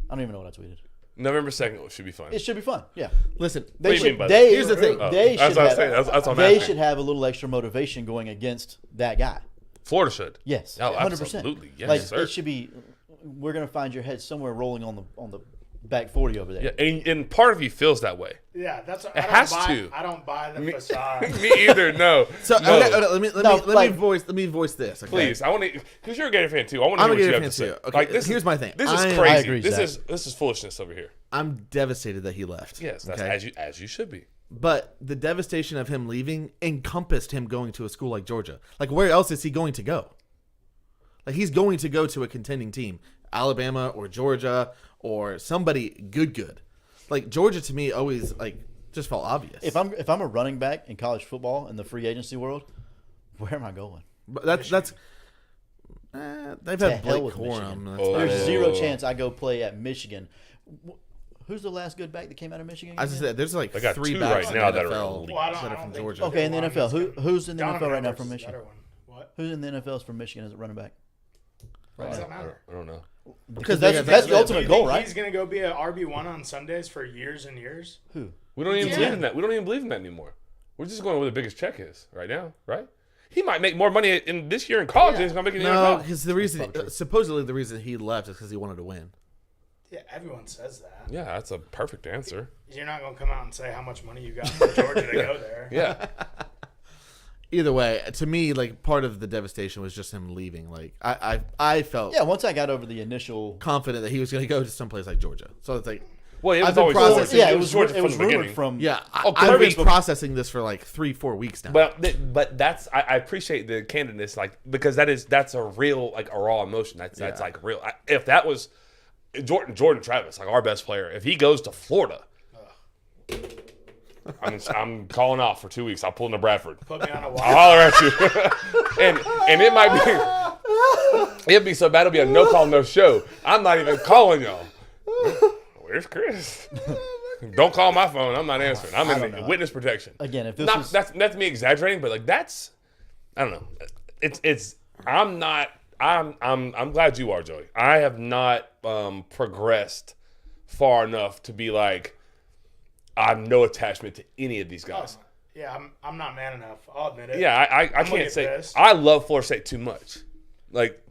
I don't even know what I tweeted. November 2nd should be fun. It should be fun. Yeah. Listen, What do They you should, mean by that? they, Here's the thing. They That's should what I'm have, saying. That's what I'm they asking. should have a little extra motivation going against that guy. Florida should. Yes, Oh, 100%. absolutely. Yes, like sir. it should be. We're gonna find your head somewhere rolling on the back 40 over there. Yeah, and part of you feels that way. Yeah, that's. It has to. I don't buy the facade. Me either. No. so no. okay, let me No, let like- me voice this. Okay? Please, I want to, because you're a Gator fan too. I want to I'm hear a what you Gator have to fan say. too. Okay, Like, this here's is, my thing. This is I crazy. agree, this Zach. is foolishness over here. I'm devastated that he left. Yes, that's okay? as you should be. But the devastation of him leaving encompassed him going to a school like Georgia. Like, where else is he going to go? Like, he's going to go to a contending team, Alabama or Georgia or somebody good. Like, Georgia to me always like just felt obvious. If I'm a running back in college football in the free agency world, where am I going? But they've To had hell Blake with Michigan. Corum. That's Oh. about There's it. zero chance I go play at Michigan. Who's the last good back that came out of Michigan? As I again? said, there's like They got 3 two backs right in now the that are NFL elite. Well, I that are don't from think Georgia. there's Okay, in the one NFL, that's who's in the Donovan NFL right now Edwards from is the Michigan? better one. What? Who's in the NFL from Michigan as a running back? Why does that matter? I don't know. Because they that's got- the they- ultimate You goal, think right? He's gonna go be a RB1 on Sundays for years and years. Who? We don't even Yeah. believe in that. We don't even believe in that anymore. We're just going where the biggest check is right now, right? He might make more money in this year in college than he's going to make in the No, NFL. because the reason, probably true. supposedly the reason he left is because he wanted to win. Yeah, everyone says that. Yeah, that's a perfect answer. You're not gonna come out and say how much money you got for Georgia to go there. Yeah. Either way, to me, like part of the devastation was just him leaving. Like I felt Yeah, once I got over the initial. confident that he was going to go to someplace like Georgia. So it's like, Well, it I've was been always processing- Georgia. Yeah, it was Georgia it was from the rumored beginning. from. yeah, Oh, I've been perfect. processing this for like 3-4 weeks now. But that's I appreciate the candidness, like, because that's a real, like, a raw emotion. That's like real. If that was Jordan Travis, like our best player, if he goes to Florida, I'm calling off for 2 weeks. I'll pull into Bradford. Put me on a I'll wall. holler at you. and it might be it'd be so bad it'll be a no call, no show. I'm not even calling y'all. Where's Chris? Don't call my phone. I'm not answering. I'm in witness protection. Again, if this Not was that's me exaggerating, but like that's I don't know. I'm not. I'm glad you are, Joey. I have not progressed far enough to be like I have no attachment to any of these guys. Yeah, I'm not man enough. I'll admit it. Yeah, I look can't at say this. I love Florida State too much. Like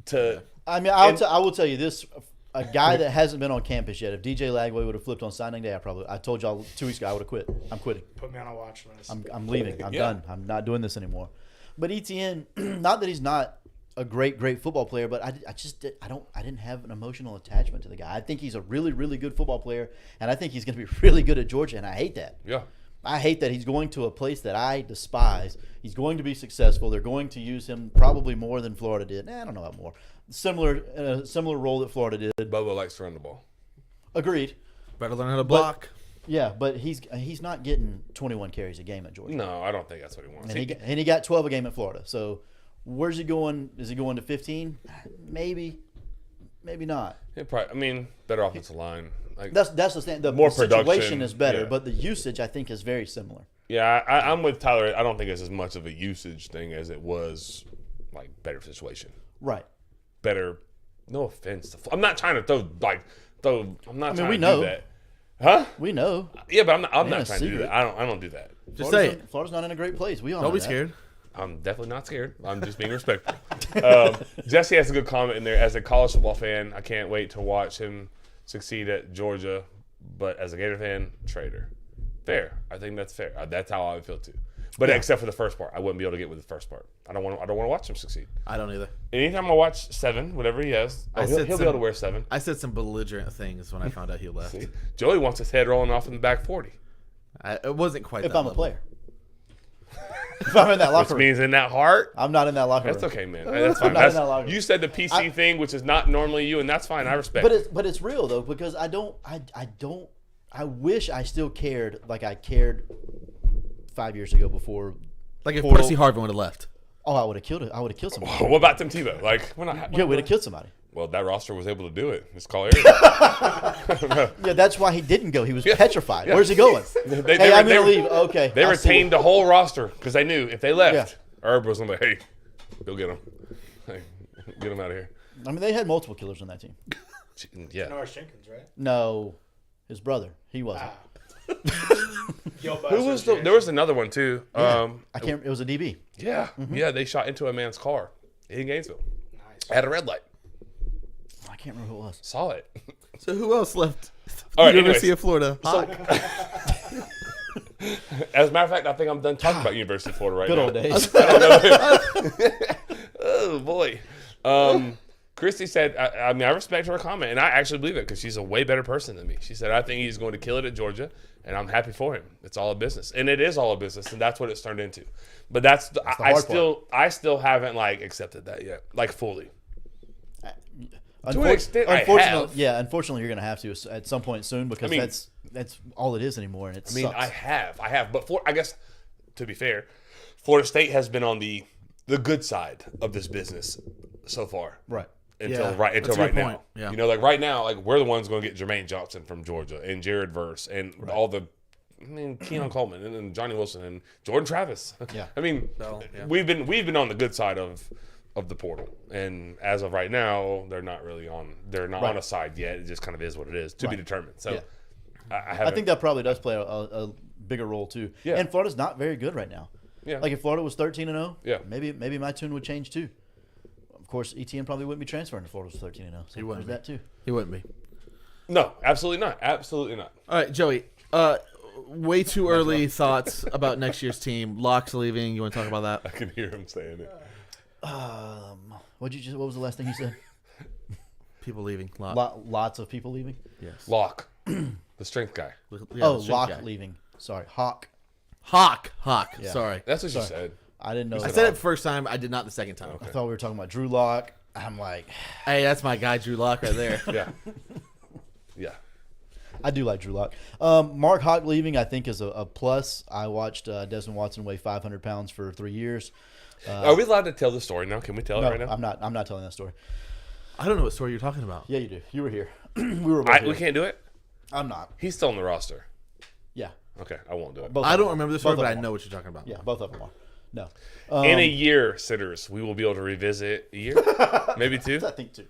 to I mean, I will tell you this: a guy that hasn't been on campus yet. If DJ Lagway would have flipped on signing day, I told y'all 2 weeks ago I would have quit. I'm quitting. Put me on a watch list. I'm leaving. I'm Yeah. done. I'm not doing this anymore. But Etienne, not that he's not a great football player, but I didn't have an emotional attachment to the guy. I think he's a really, really good football player, and I think he's going to be really good at Georgia, and I hate that. yeah. I hate that he's going to a place that I despise. He's going to be successful. They're going to use him probably more than Florida did. I don't know about more. Similar role that Florida did. Bubba likes to run the ball. Agreed. Better learn how to block. Yeah, but he's not getting 21 carries a game at Georgia. No, I don't think that's what he wants. And he got 12 a game at Florida. So where's he going? Is he going to 15? Maybe not. I mean, better offensive line. Like, That's the thing. The More situation production, is better, yeah. but the usage I think is very similar. yeah, I'm with Tyler. I don't think it's as much of a usage thing as it was like better situation. Right. Better. No offense. I'm not trying to throw. I'm not trying we to know. do that. Huh? We know. Yeah, but I'm Ain't not a trying to do secret. that. I don't do that. Just say it. Florida's not in a great place. We all Don't know be that. scared. I'm definitely not scared. I'm just being respectful. Jesse has a good comment in there. As a college football fan, I can't wait to watch him succeed at Georgia. But as a Gator fan, traitor. Fair. I think that's fair. That's how I would feel too. But except for the first part, I wouldn't be able to get with the first part. I don't want to watch him succeed. I don't either. Anytime I watch 7, whatever he has, he'll be able to wear 7. I said some belligerent things when I found out he left. Joey wants his head rolling off in the back 40. It wasn't quite If that I'm a level. player. If I'm in that Which locker room. means in that heart, I'm not in that locker room. that's okay, man. That's fine. I'm not in that locker room. You said the PC thing, which is not normally you, and that's fine. I respect it. But it's real though, because I wish I still cared like I cared 5 years ago before. Like if Portal. Percy Harvin would have left. Oh, I would have killed it. I would have killed somebody. What about Tim Tebow? Like, we're not. Yeah, we'd have killed somebody. Well, that roster was able to do it. Just call Eric. Yeah, that's why he didn't go. He was petrified. Yeah. Where's he going? They I'm were- gonna leave. Okay. They I'll see retained the whole roster because they knew if they left, Yeah. Herb was going to be, hey, go get him. Hey, get him out of here. I mean, they had multiple killers on that team. Yeah. Norris Jenkins, right? No, his brother. He wasn't. Who was there was another one too. I can't. It was a DB. Yeah. Yeah, they shot into a man's car in Gainesville. Nice. At a red light. I can't remember who it was. Saw it. So who else left? All right, University anyways. of Florida. As a matter of fact, I think I'm done talking about University of Florida right Good now. old days. Oh boy. Christy said, I mean, I respect her comment, and I actually believe it because she's a way better person than me. She said, I think he's going to kill it at Georgia, and I'm happy for him. It's all a business, and it is all a business, and that's what it's turned into. But I still haven't like accepted that yet, like fully. To an extent, I have. Yeah, unfortunately, you're going to have to at some point soon because I mean- that's all it is anymore, and it I mean, sucks. I have, but I guess to be fair, Florida State has been on the good side of this business so far. Right. Until Yeah, right that's a right good now. point. Yeah. You know, like right now, like we're the ones going to get Jermaine Johnson from Georgia and Jared Verse and all the, I mean, Keon Coleman and Johnny Wilson and Jordan Travis. Yeah. I mean, yeah. we've been on the good side of the portal, and as of right now, they're not on a side yet. It just kind of is what it is to be determined. So, Yeah. I I think that probably does play a bigger role too. Yeah. And Florida's not very good right now. Yeah. Like if Florida was 13-0, Yeah. maybe my tune would change too. Of course, Etienne probably wouldn't be transferring to Florida was 13-0. So He wouldn't there's that too. He wouldn't be. no, absolutely not, absolutely not. All right, Joey. Way too early thoughts about next year's team. Locke's leaving. You want to talk about that? I can hear him saying it. What was the last thing you said? People leaving. Locke. Lots of people leaving. Yes. Locke, the strength guy. Yeah, Oh, the strength Locke guy. leaving. Sorry, Hawk. Hawk. Yeah. Sorry. That's what you said. I didn't know. I that. said it first time. I did not the second time. I thought we were talking about Drew Lock. I'm like, Hey, that's my guy, Drew Locke, right there. Yeah, yeah. I do like Drew Lock. Mark Hawk leaving, I think, is a plus. I watched Desmond Watson weigh 500 pounds for 3 years. Are we allowed to tell the story now? Can we tell No, it right now? I'm not telling that story. I don't know what story you're talking about. Yeah, you do. You were here. We were both here. We can't do it. I'm not. He's still on the roster. Yeah. Okay, I won't do it. Both I of don't them remember the are. story, Both but of I them know are. what you're talking about. Yeah, both of them are. No. In a year, sitters, we will be able to revisit a year, maybe 2. I think 2.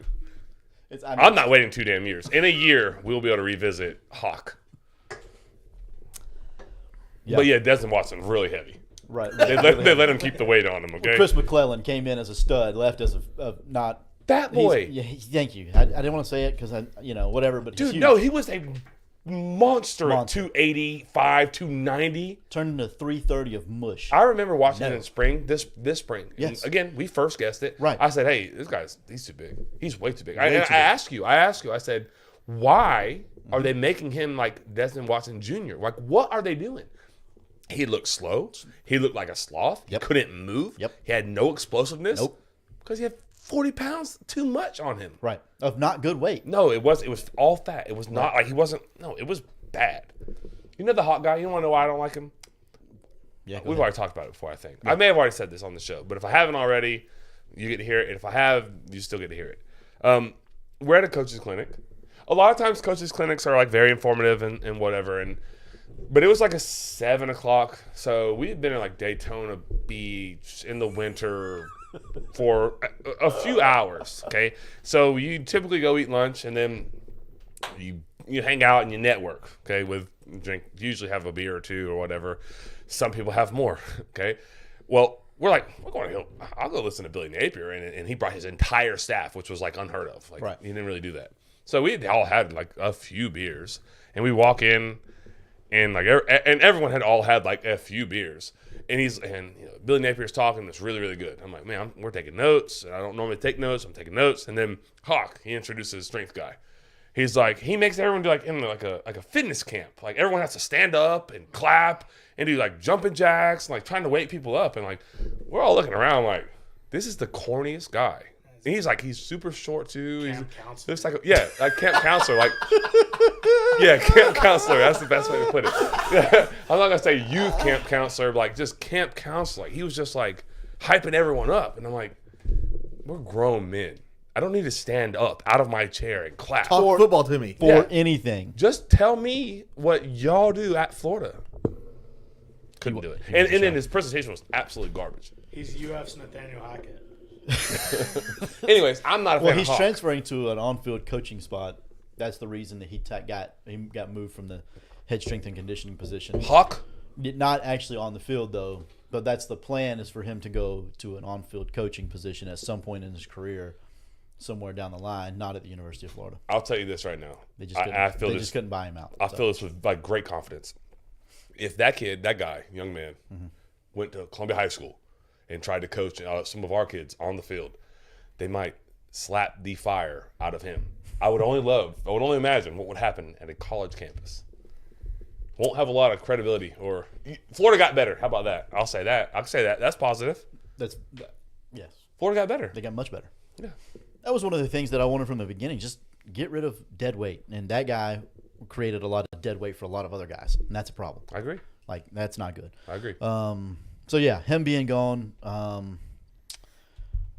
I'm not waiting 2 damn years. In a year, we will be able to revisit Hawk. Yeah. But yeah, Desmond Watson really heavy. Right. They let him keep the weight on him. Okay. Chris McClellan came in as a stud, left as a not. That boy. Thank you. I didn't want to say it because whatever. But he's Dude, huge. no, he was a monster at Monster. 285, 290. Turned into 330 of mush. I remember watching it No. in spring, this spring. And Yes. again, we first guessed it. Right. I said, hey, he's too big. He's way too big. Way I too big. asked you, I said, why are they making him like Desmond Watson Jr.? Like, what are they doing? He looked slow. He looked like a sloth. Yep. He couldn't move. Yep. He had no explosiveness. Nope. Because he had 40 pounds too much on him. Right. Of not good weight. No, it was all fat. It was not like he wasn't. No, it was bad. You know the hot guy. You want to know why I don't like him? Yeah. We've already talked about it before. I think I may have already said this on the show, but if I haven't already, you get to hear it. And if I have, you still get to hear it. We're at a coach's clinic. A lot of times, coaches' clinics are like very informative and whatever. But it was like a 7 o'clock, so we had been in like Daytona Beach in the winter for a few hours. Okay, so you typically go eat lunch and then you hang out and you network. Okay, with drink. Usually have a beer or 2 or whatever. Some people have more. Okay, well we're going to go. I'll go listen to Billy Napier, and he brought his entire staff, which was like unheard of. Like Right. he didn't really do that. So we all had like a few beers, and we walk in. And like, and everyone had all had like a few beers, and Billy Napier's talking. It's really, really good. I'm like, man, we're taking notes. And I don't normally take notes. I'm taking notes. And then Hawk, he introduces his strength guy. He's like, he makes everyone do like in like a fitness camp. Like everyone has to stand up and clap and do like jumping jacks and like trying to wake people up. And like, we're all looking around like, this is the corniest guy. And he's super short too. Camp counselor. Looks like like camp counselor, like yeah, camp counselor. That's the best way to put it. I'm not gonna say youth camp counselor, but like just camp counselor. Like, he was just like hyping everyone up, and I'm like, we're grown men. I don't need to stand up out of my chair and clap. Talk football to me. For Yeah. anything. Just tell me what y'all do at Florida. Couldn't do it. And then his presentation was absolute garbage. He's UF's Nathaniel Hackett. Anyways, I'm not a fan Well, of he's Hawk. transferring to an on-field coaching spot. That's the reason that he got moved from the head strength and conditioning position. Hawk. Not actually on the field though, but that's the plan is for him to go to an on-field coaching position at some point in his career, somewhere down the line. Not at the University of Florida. I'll tell you this right now. They just I feel this. just couldn't buy him out. I So, feel this with like great confidence. If that guy, young man, went to Columbia High School and tried to coach some of our kids on the field, they might slap the fire out of him. I would only imagine what would happen at a college campus. Won't have a lot of credibility. Or Florida got better. How about that? I'll say that. That's positive. yes, Florida got better. they got much better. Yeah. That was one of the things that I wanted from the beginning. Just get rid of dead weight, and that guy created a lot of dead weight for a lot of other guys, and that's a problem. I agree. Like that's not good. I agree. So yeah, him being gone.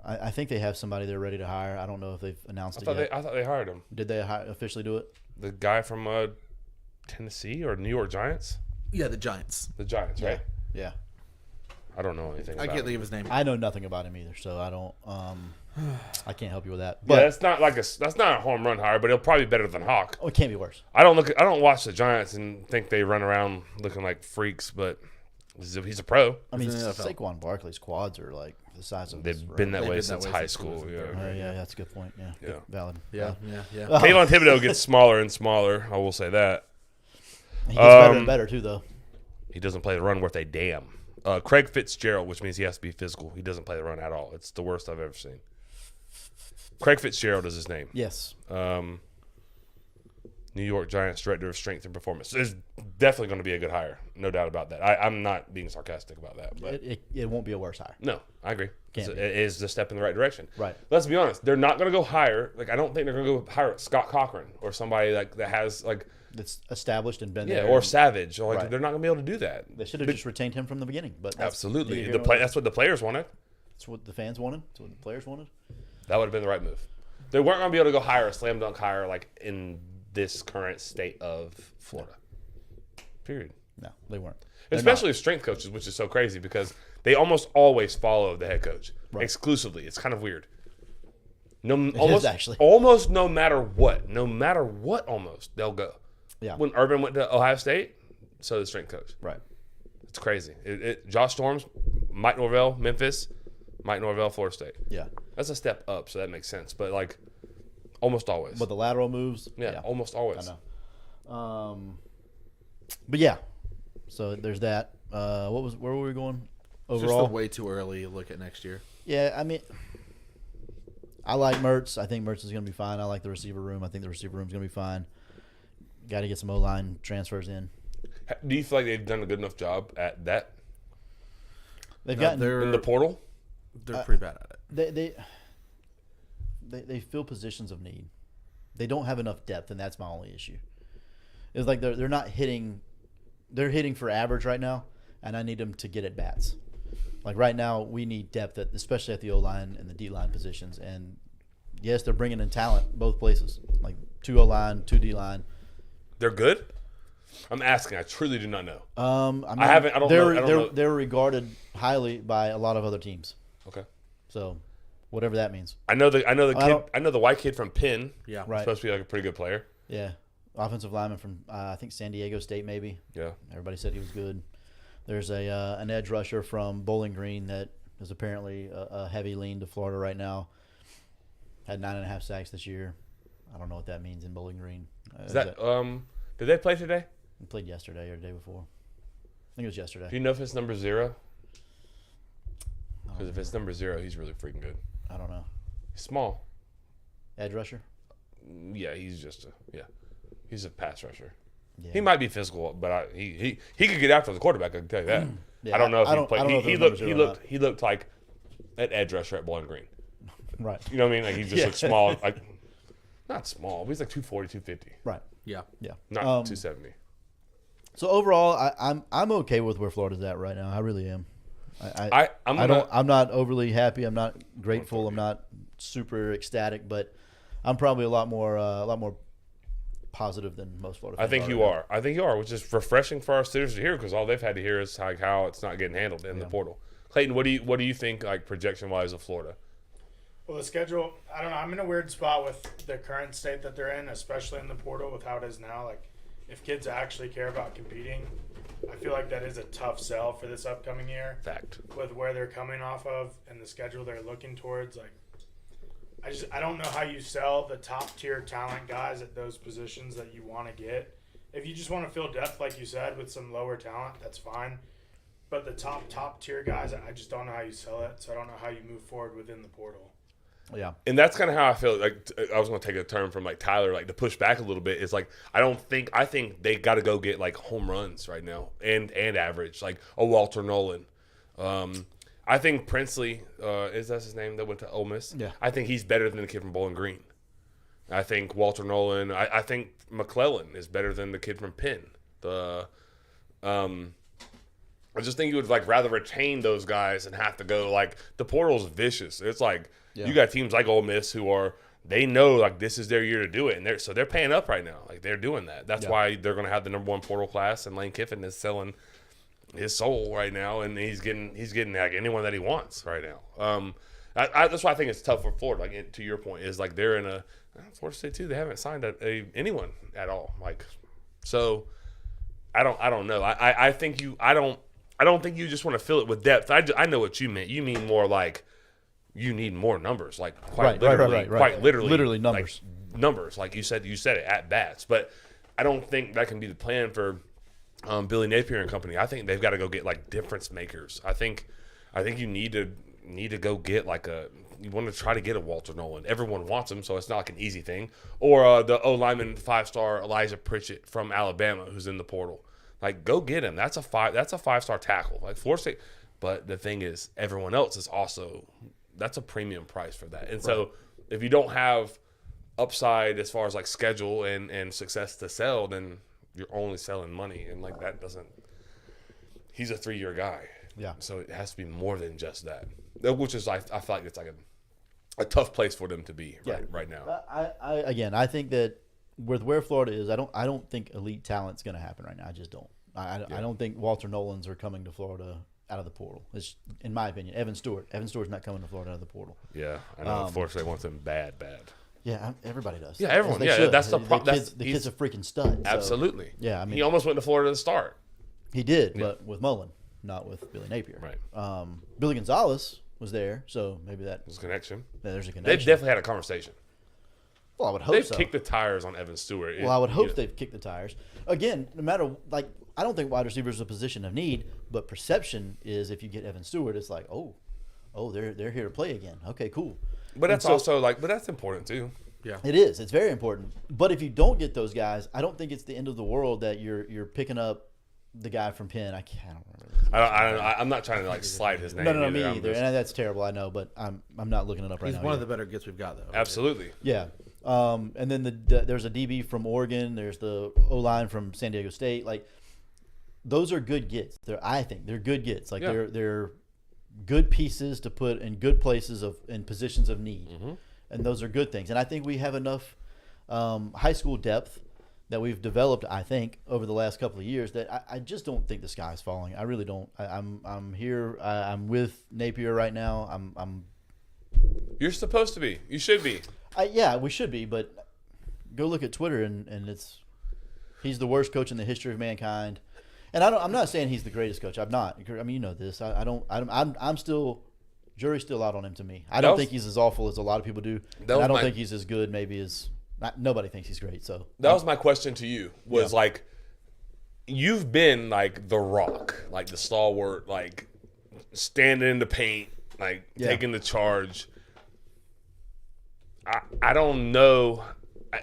I think they have somebody they're ready to hire. I don't know if they've announced it yet. I thought they hired him. Did they officially do it? The guy from Tennessee or New York Giants? Yeah, the Giants. The Giants, right? Yeah. I don't know anything I about can't him. think of his name. I know nothing about him either, so I don't. I can't help you with that. Yeah, But that's not a home run hire, but he'll probably be better than Hawk. it can't be worse. I don't watch the Giants and think they run around looking like freaks, but he's a pro. I mean, He's in the NFL. Saquon Barkley's quads are like the size of. They've his been that They've way been since that way high since school. he was Yeah. Yeah, that's a good point. Yeah, Yeah. Valid. Yeah. Kayvon Thibodeau gets smaller and smaller. I will say that. He gets better and better too, though. He doesn't play the run worth a damn. Craig Fitzgerald, which means he has to be physical. He doesn't play the run at all. It's the worst I've ever seen. Craig Fitzgerald is his name. Yes. New York Giants Director of Strength and Performance. Is definitely going to be a good hire. No doubt about that. I'm not being sarcastic about that. But It won't be a worse hire. no, I agree. Can't It be. is a step in the right direction. Right. Let's be honest. They're not going to go hire. Like, I don't think they're going to go hire Scott Cochran or somebody like that has like That's established and been yeah there. or and Savage. Or like Right. they're not going to be able to do that. They should have just retained him from the beginning. But that's Absolutely. neither here nor there. That's what the players wanted. That's what the fans wanted. That's what the players wanted. That would have been the right move. They weren't going to be able to go hire a slam dunk hire like in this current state of Florida. Period. No, they weren't. They're Especially strength coaches, which is so crazy because they almost always follow the head coach exclusively. It's kind of weird. Almost no matter what, almost they'll go. Yeah. When Urban went to Ohio State, so did the strength coach. Right. It's crazy. Josh Storms, Mike Norvell, Memphis, Mike Norvell, Florida State. Yeah. That's a step up, so that makes sense. But like, almost always. But the lateral moves. Yeah, almost always. I know. But yeah. So there's that. Where were we going It's overall? just a way too early to look at next year. Yeah, I mean, I like Mertz. I think Mertz is going to be fine. I like the receiver room. I think the receiver room is going to be fine. Got to get some O-line transfers in. Do you feel like they've done a good enough job at that They've No, gotten in the portal? They're pretty bad at it. they fill positions of need. They don't have enough depth, and that's my only issue. It's like they're not hitting. They're hitting for average right now, and I need them to get at bats. Like right now, we need depth, especially at the O-line and the D-line positions. And yes, they're bringing in talent both places, like 2 O-line, 2 D-line. They're good? I'm asking. I truly do not know. I mean, I don't know. They're regarded highly by a lot of other teams. Okay. So, whatever that means. I know the kid. don't- I know the white kid from Penn. Yeah. Right. Supposed to be like a pretty good player. Yeah, offensive lineman from I think San Diego State, maybe. Yeah. Everybody said he was good. There's an edge rusher from Bowling Green that is apparently a heavy lean to Florida right now. Had 9.5 sacks this year. I don't know what that means in Bowling Green. Is that did they play today? He played yesterday or the day before. I think it was yesterday. Do you know if it's number 0? Because if it's number 0, he's really freaking good. I don't know. He's small. Edge rusher? Yeah, he's he's a pass rusher. Yeah. He might be physical, but he could get after the quarterback. I can tell you that. Yeah, I don't know if I he don't- I played. don't know if He it was looked number 0 or he looked like an edge rusher at Bowling Green. Right. You know what I mean? Like he just Yeah. looked small. Like not small. But he's like 240, 250, Right. Yeah. Yeah. not 270. So overall, I'm okay with where Florida's at right now. I really am. I'm not overly happy. I'm not grateful. I'm not super ecstatic, but I'm probably a lot more positive than most Florida fans. I think right you now. are. I think you are, which is refreshing for our students to hear because all they've had to hear is like how it's not getting handled in the portal. Clayton, what do you think like projection wise of Florida? Well, the schedule, I don't know. I'm in a weird spot with the current state that they're in, especially in the portal with how it is now. Like, if kids actually care about competing, I feel like that is a tough sell for this upcoming year. Fact. With where they're coming off of and the schedule they're looking towards. Like, I don't know how you sell the top tier talent guys at those positions that you want to get. If you just want to fill depth, like you said, with some lower talent, that's fine. But the top tier guys, I just don't know how you sell it. So I don't know how you move forward within the portal. Yeah. And that's kind of how I feel. Like I was going to take a term from like Tyler, like to push back a little bit. It's like I think they got to go get like home runs right now and average, like a Walter Nolan. I think Princely is that his name that went to Ole Miss. Yeah. I think he's better than the kid from Bowling Green. I think Walter Nolan. I think McClellan is better than the kid from Penn. I just think you would like rather retain those guys and have to go like the portal's vicious. It's like you got teams like Ole Miss who they know like this is their year to do it, and they're paying up right now. Like they're doing that. That's why they're going to have the number 1 portal class, and Lane Kiffin is selling his soul right now, and he's getting like anyone that he wants right now. That's why I think it's tough for Florida. Like to your point, is like they're in a Florida State too. They haven't signed anyone at all. Like so, I don't know. I think you. I don't think you just want to fill it with depth. I know what you meant. You mean more like you need more numbers, like quite literally numbers. like numbers. Like you said it at bats. But I don't think that can be the plan for Billy Napier and company. I think they've got to go get like difference makers. I think you need to go get like you want to try to get a Walter Nolan. Everyone wants him, so it's not like an easy thing. Or the O-lineman 5-star Elijah Pritchett from Alabama, who's in the portal. Like, go get him. That's a 5-star tackle. Like Florida State. But the thing is, everyone else is also that's a premium price for that. And so if you don't have upside as far as like schedule and success to sell, then you're only selling money. And like that doesn't. He's a 3-year guy. Yeah. So it has to be more than just that. Which is I feel like it's like a tough place for them to be right now. I think that with where Florida is, I don't think elite talent's going to happen right now. I just don't. I don't think Walter Nolans are coming to Florida out of the portal. It's, in my opinion, Evan Stewart. Evan Stewart's not coming to Florida out of the portal. Yeah, I know. Unfortunately, they want them bad. Yeah, everybody does. Yeah, everyone. As they Yeah, should. that's the The kid's a freaking stud. so- Absolutely. Yeah, I mean, He almost went to Florida to start. he did, but with Mullen, not with Billy Napier. Right. Billy Gonzalez was there, so maybe There's a connection. there's a They've connection. definitely had a conversation. Well, I would hope They've so. kicked the tires on Evan Stewart. Well, I would hope You know, they've kicked the tires. Again, no matter I don't think wide receiver is a position of need, but perception is if you get Evan Stewart, it's like, oh, they're here to play again. Okay, cool. But that's And so- also but that's important too. Yeah. It is. It's very important. But if you don't get those guys, I don't think it's the end of the world that you're picking up the guy from Penn. I don't remember. I'm not trying to slide his name. No, me I'm either. just- And that's terrible. I know, but I'm not looking it up right He's now. one of either. the better gets we've got, though. Absolutely. Yeah. And then there's a DB from Oregon. There's the O-line from San Diego State. Like, those are good gets. I think they're good gets. Like, Yeah. they're good pieces to put in good places in positions of need. Mm-hmm. And those are good things. And I think we have enough high school depth that we've developed, I think, over the last couple of years that I just don't think the sky's falling. I really don't. I'm here. I'm with Napier right now. You're supposed to be. You should be. Yeah, we should be, but go look at Twitter and he's the worst coach in the history of mankind. And I'm not saying he's the greatest coach. I'm not. I mean, you know this. I'm still jury's still out on him to me. I don't think he's as awful as a lot of people do. And I don't think he's as good maybe as nobody thinks he's great. So That was my question to you. Was you've been the Rock, the stalwart, standing in the paint, taking the charge. I don't know.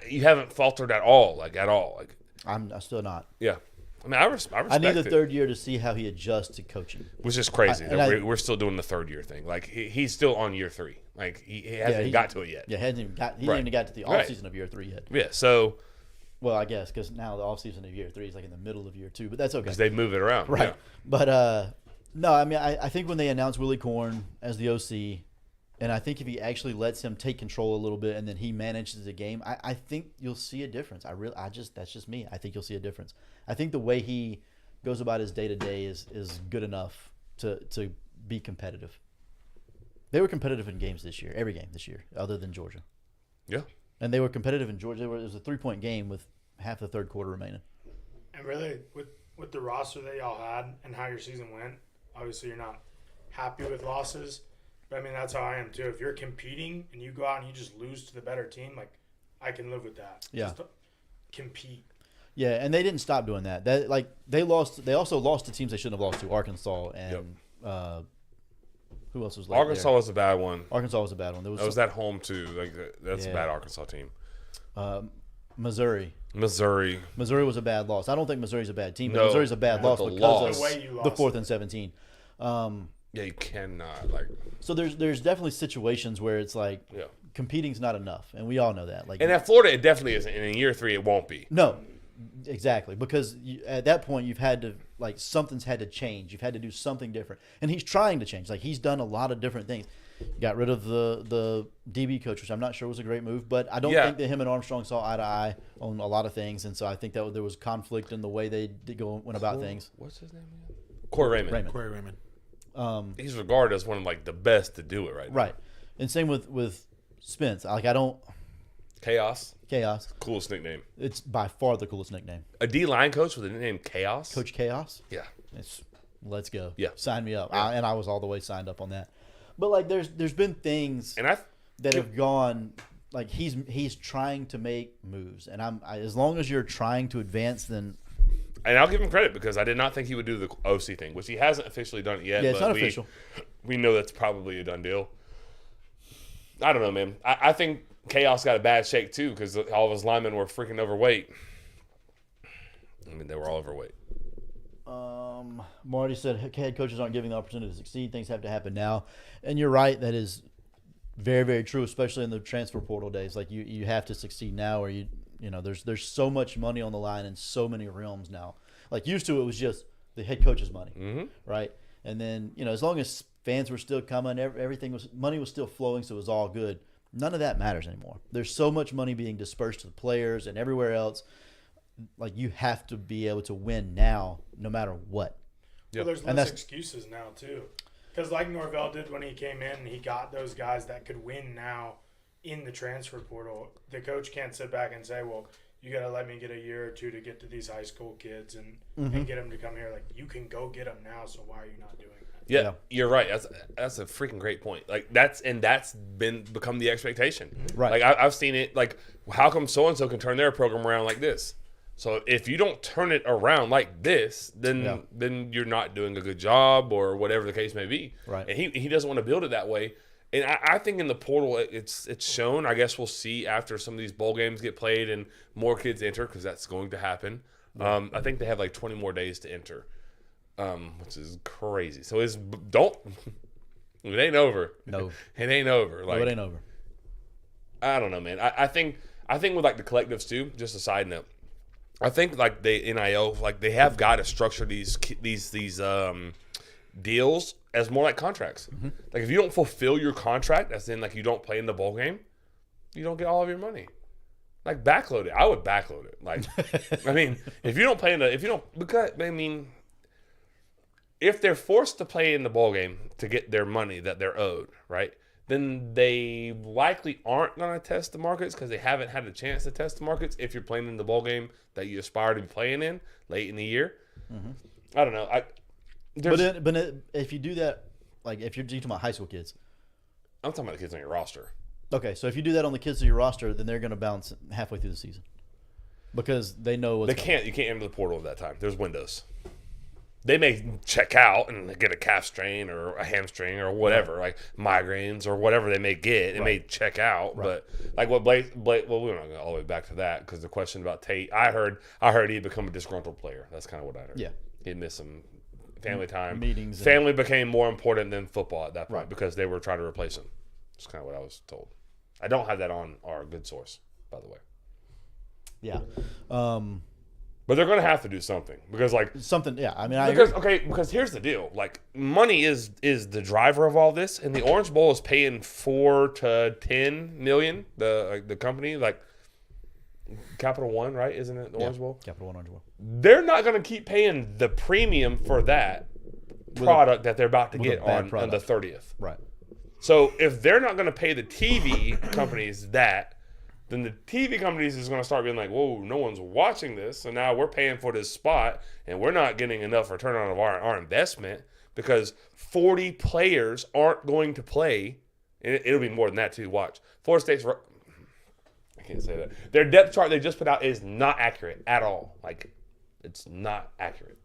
You haven't faltered at all, at all. I'm still not. Yeah. I mean, I respect I need the it, third year to see how he adjusts to coaching. which is crazy. and I- We're still doing the third year thing. He's still on year 3. He hasn't even got to it yet. Yeah, he hasn't Right. even got to the Right. offseason of year 3 yet. Yeah. So Well, I guess because now the offseason of year 3 is in the middle of year 2, but that's okay. because they move it around, Right. Yeah. But no, I mean, I think when they announced Willie Korn as the OC, and I think if he actually lets him take control a little bit and then he manages the game, I think you'll see a difference. That's just me. I think you'll see a difference. I think the way he goes about his day to day is good enough to be competitive. They were competitive in games this year, every game this year, other than Georgia. Yeah. And they were competitive in Georgia. It was a 3-point game with half the third quarter remaining. And really, with the roster that y'all had and how your season went, obviously you're not happy with losses. But I mean, that's how I am too. If you're competing and you go out and you just lose to the better team, I can live with that. Yeah. Just compete. Yeah, and they didn't stop doing that. They lost. They also lost to teams they shouldn't have lost to. Arkansas and who else was left Arkansas there? was a bad one. Arkansas was a bad one. There That was at home too. That's a Yeah. bad Arkansas team. Missouri. Missouri. Missouri was a bad loss. I don't think Missouri's a bad team, but No, Missouri's a bad but loss the because loss. The way you of the lost 4th it. and 17. Yeah, you cannot So there's definitely situations where it's yeah. competing's not enough, and we all know that. And at Florida, it definitely isn't. And in year 3, it won't be. No, exactly, because at that point you've had to something's had to change. You've had to do something different, and he's trying to change. He's done a lot of different things. Got rid of the DB coach, which I'm not sure was a great move, but I don't Yeah. think that him and Armstrong saw eye to eye on a lot of things, and so I think that there was conflict in the way they went about things. What's his name again? Corey Raymond. Corey Raymond. He's regarded as one of the best to do it right now. Right, and same with Spence. I don't Chaos. Chaos. Coolest nickname. It's by far the coolest nickname, A D-line coach with the nickname Chaos. Coach Chaos. Yeah. Let's go. Yeah. Sign me up. Yeah. And I was all the way signed up on that. But there's been things And that have gone he's trying to make moves, and as long as you're trying to advance, then I'll give him credit because I did not think he would do the OC thing, which he hasn't officially done it yet. yeah, it's but not official. We know that's probably a done deal. I don't know, man. I think Chaos got a bad shake too because all of his linemen were freaking overweight. I mean, they were all overweight. Marty said head coaches aren't giving the opportunity to succeed. Things have to happen now, and you're right. That is very, very true, especially in the transfer portal days. You have to succeed now, or there's so much money on the line in so many realms now. Used to, it was just the head coach's money, right? And then as long as fans were still coming, money was still flowing, so it was all good. None of that matters anymore. There's so much money being dispersed to the players and everywhere else. You have to be able to win now, no matter what. Well, there's And less that's- excuses now too, because like Norvell did when he came in, he got those guys that could win now in the transfer portal. The coach can't sit back and say, "Well, you got to let me get a year or two to get to these high school kids and get them to come here." Like, you can go get them now, so why are you not doing that? Yeah, Yeah. you're right. That's a freaking great point. Like that's become the expectation. Right. Like I've seen it. Like how come so and so can turn their program around like this? So if you don't turn it around like this, then you're not doing a good job or whatever the case may be. Right. And he doesn't want to build it that way. And I think in the portal it's shown. I guess we'll see after some of these bowl games get played and more kids enter because that's going to happen. I think they have like 20 more days to enter. Which is crazy. So it ain't over. No. It ain't over. Like No, it ain't over. I don't know, man. I think with like the collectives too. Just a side note, I think like the NIL, like they have got to structure these deals as more like contracts. Like if you don't fulfill your contract, as in like you don't play in the bowl game, you don't get all of your money. Like backload it. I would backload it. Like I mean, if you don't play if they're forced to play in the bowl game to get their money that they're owed, right? Then they likely aren't going to test the markets because they haven't had a chance to test the markets if you're playing in the bowl game that you aspire to be playing in late in the year. I don't know. If you do that, like if you're talking about high school kids, I'm talking about the kids on your roster. okay, so if you do that on the kids of your roster, then they're going to bounce halfway through the season because they know what's coming. You can't enter the portal at that time. There's windows. They may check out and get a calf strain or a hamstring or whatever, like migraines or whatever they may get. They may check out, but like what Blake. Well, we're not going all the way back to that because the question about Tate, I heard he'd become a disgruntled player. That's kind of what I heard. Yeah. He'd miss some family time. Meetings and- Family became more important than football at that point Right. because they were trying to replace him. That's kind of what I was told. I don't have that on our good source, by the way. Yeah. But they're going to have to do something because, like, Something. Yeah. I mean, I agree. because here's the deal: like, money is the driver of all this, and the Orange Bowl is paying $4 to $10 million. The company, like Capital One, right? Isn't it the Orange Bowl? Capital One Orange Bowl. They're not going to keep paying the premium for that product that they're about to with a get bad on the product. 30th. Right. So if they're not going to pay the TV companies that, then the TV companies is going to start being like, whoa, no one's watching this. So now we're paying for this spot and we're not getting enough return on our investment because 40 players aren't going to play. And it'll be more than that too. Watch. Florida State's, I can't say that. Their depth chart they just put out is not accurate at all. Like, it's not accurate.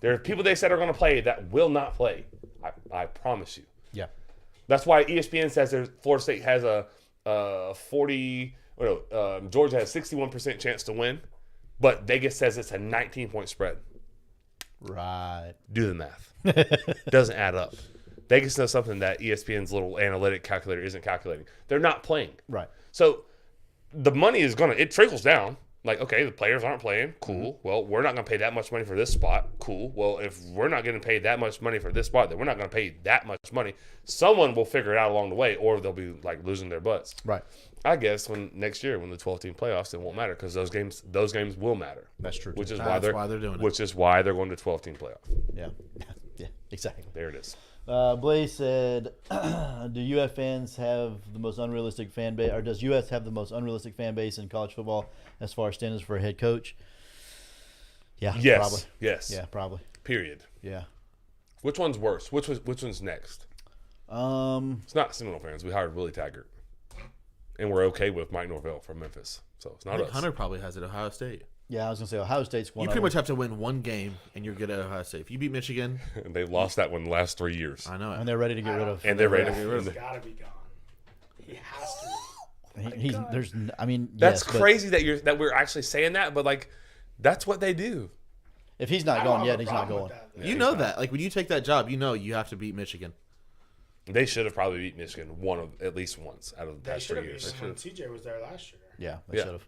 There are people they said are going to play that will not play. I promise you. Yeah. That's why ESPN says Florida State has a 40. Georgia has 61% chance to win, but Vegas says it's a 19-point spread. Right. Do the math. Doesn't add up. Vegas knows something that ESPN's little analytic calculator isn't calculating. They're not playing. Right. So the money is it trickles down. Like, okay, the players aren't playing. Cool. Well, we're not going to pay that much money for this spot. Cool. Well, if we're not getting paid that much money for this spot, then we're not going to pay that much money. Someone will figure it out along the way, or they'll be like losing their butts. Right. I guess next year when the 12-team playoffs, it won't matter because those games will matter. That's true. Which is That's why they're doing it. Which is why they're going to 12-team playoff. Yeah. Yeah. Exactly. There it is. Blaze said, "Do UF fans have the most unrealistic fan base, or does US have the most unrealistic fan base in college football as far as standards for a head coach?" Yeah, Yes. probably. Yes. Yeah, probably. Period. Yeah. Which one's worse? Which one's next? It's not Seminole fans. We hired Willie Taggart, and we're okay with Mike Norvell from Memphis. So it's I not think us. Hunter probably has it. Ohio State. Yeah, I was gonna say Ohio State's one. You of pretty them. much have to win one game, and you're good at Ohio State. If you beat Michigan, And they lost that one the last 3 years. I know it. and they're ready to get rid of. And they're ready Yeah, to. He's got to be gone. He has to be. He's there's. I mean, That's yes, but crazy that we're actually saying that, but like, that's what they do. If he's not I don't going have yet, a he's not problem going. with that. You know that. Like when you take that job, you know you have to beat Michigan. They should have probably beat Michigan at least once out of the They past should 3 have years. beaten when TJ was there last year. Yeah, they Yeah. should have.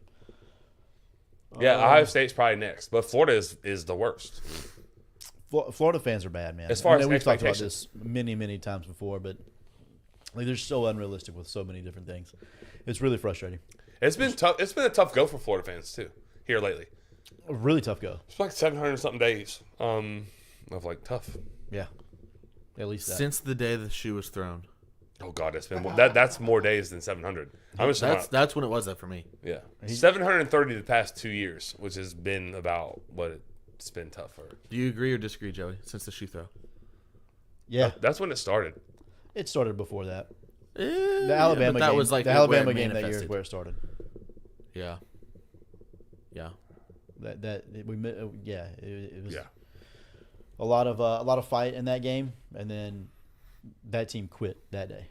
Yeah, Ohio State's probably next, but Florida is the worst. Florida fans are bad, man. As far I know as we've talked about expectations. this many times before, but like they're so unrealistic with so many different things. It's really frustrating. It's been tough. It's been a tough go for Florida fans too here lately. A really tough go. It's like 700 something days. of like tough. Yeah. At least that. Since the day the shoe was thrown. Oh God, that's been more, that's more days than 700. I was That's when it was that for me. yeah, 730 the past 2 years, which has been about what it's been tougher. Do you agree or disagree, Joey? Since the shoe throw, Yeah. That's when it started. It started before that. the The Alabama but that game, was like the where it Alabama game that year is manifested. where it started. Yeah. It was Yeah, a lot of fight in that game, and then that team quit that day.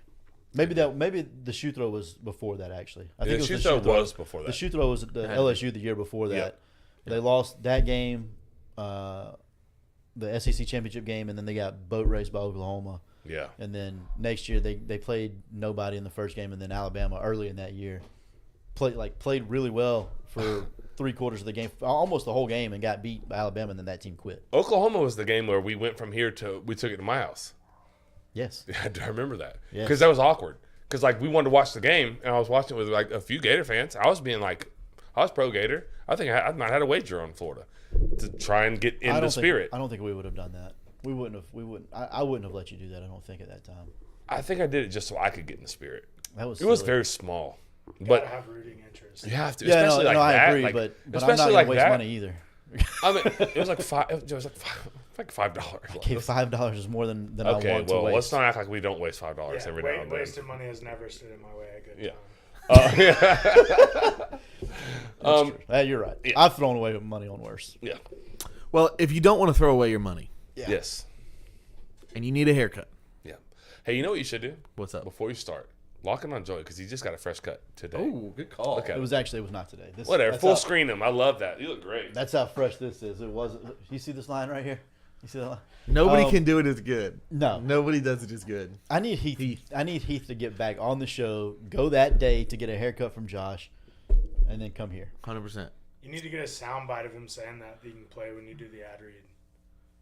Maybe the shoe throw was before that actually. I think the it was shoe the throw shoe throw was before that. The shoe throw was at the Had to be. LSU the year before that. Yep. They lost that game, the SEC championship game, and then they got boat raced by Oklahoma. Yeah, And then next year they played nobody in the first game, and then Alabama early in that year played really well for 3/4 of the game, almost the whole game, and got beat by Alabama, and then that team quit. Oklahoma was the game where we went from here to we took it to my house. Yes. Yeah, I remember that Yes. because that was awkward. Because like we wanted to watch the game, and I was watching it with like a few Gator fans. I was being like, I was pro Gator. I think I might have had a wager on Florida to try and get in the spirit. I don't think we would have done that. We wouldn't have. I wouldn't have let you do that. I don't think at that time. I think I did it just so I could get in the spirit. That was. It was silly. very small, Gotta but have rooting interest. you have to, Yeah, especially no, like I that. agree, like, but I'm not especially going like to waste that. money either. I mean, it was like $5. Okay, $5 is more than I Okay, want to well, waste. let's not act like we don't waste $5 Yeah, every now and then. wasting money has never stood in my way a good Yeah. time. Yeah. You're right. Yeah. I've thrown away money on worse. Yeah. Well, if you don't want to throw away your money Yeah. Yes. and you need a haircut, Yeah. Hey, you know what you should do? what's up? Before you start, lock in on Joey because he just got a fresh cut today. Oh, good call. Okay. It was not today. Whatever. That's Full how, screen him. I love that. You look great. That's how fresh this is. It wasn't. You see this line right here? You see that line? Nobody can do it as good. No. Nobody does it as good. I need Heath. I need Heath to get back on the show. Go that day to get a haircut from Josh, and then come here. 100%. You need to get a soundbite of him saying that you can play when you do the ad read.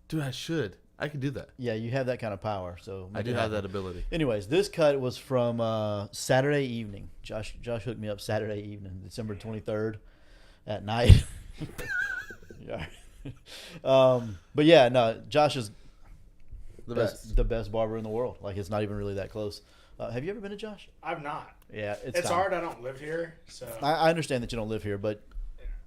Dude, I should. I could do that. Yeah, you have that kind of power. So I make do it have happen. that ability. Anyways, this cut was from Saturday evening. Josh hooked me up Saturday evening, December 23rd, at night. Yeah. But yeah, no, Josh is The best. the best barber in the world. Like, it's not even really that close. Have you ever been to Josh? I've not. Yeah, It's time. hard. I don't live here, so I understand that you don't live here, but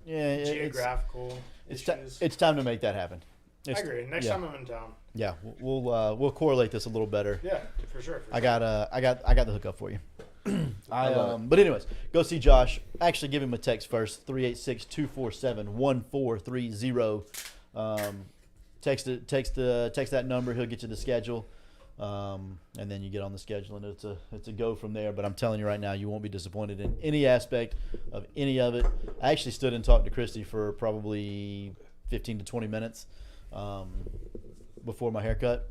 yeah, geographical it's issues. time to make that happen. I agree. Next yeah. time I'm in town. Yeah, we'll correlate this a little better. Yeah, for sure. I got the hookup for you. I love But anyways, go see Josh. Actually, give him a text first. 386-247-1430. Text that number. He'll get you the schedule, and then you get on the schedule, and it's a go from there. But I'm telling you right now, you won't be disappointed in any aspect of any of it. I actually stood and talked to Christy for probably 15 to 20 minutes before my haircut.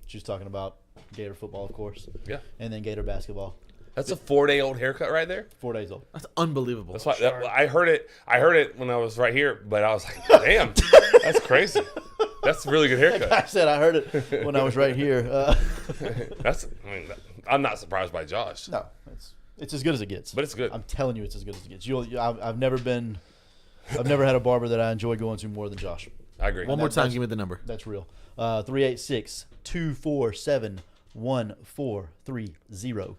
She was talking about Gator football, of course, Yeah. and then Gator basketball. That's a 4-day-old haircut right there. 4 days old. That's unbelievable. That's why I heard it. I heard it when I was right here, but I was like, "Damn, that's crazy. That's a really good Like haircut." I said, I heard it when I was right here. I'm not surprised by Josh, No, it's as good as it gets. but it's good. I'm telling you, it's as good as it gets. I've never had a barber that I enjoy going to more than Josh. I agree. One more time, that's- give me the number. That's real. 386-247-1430.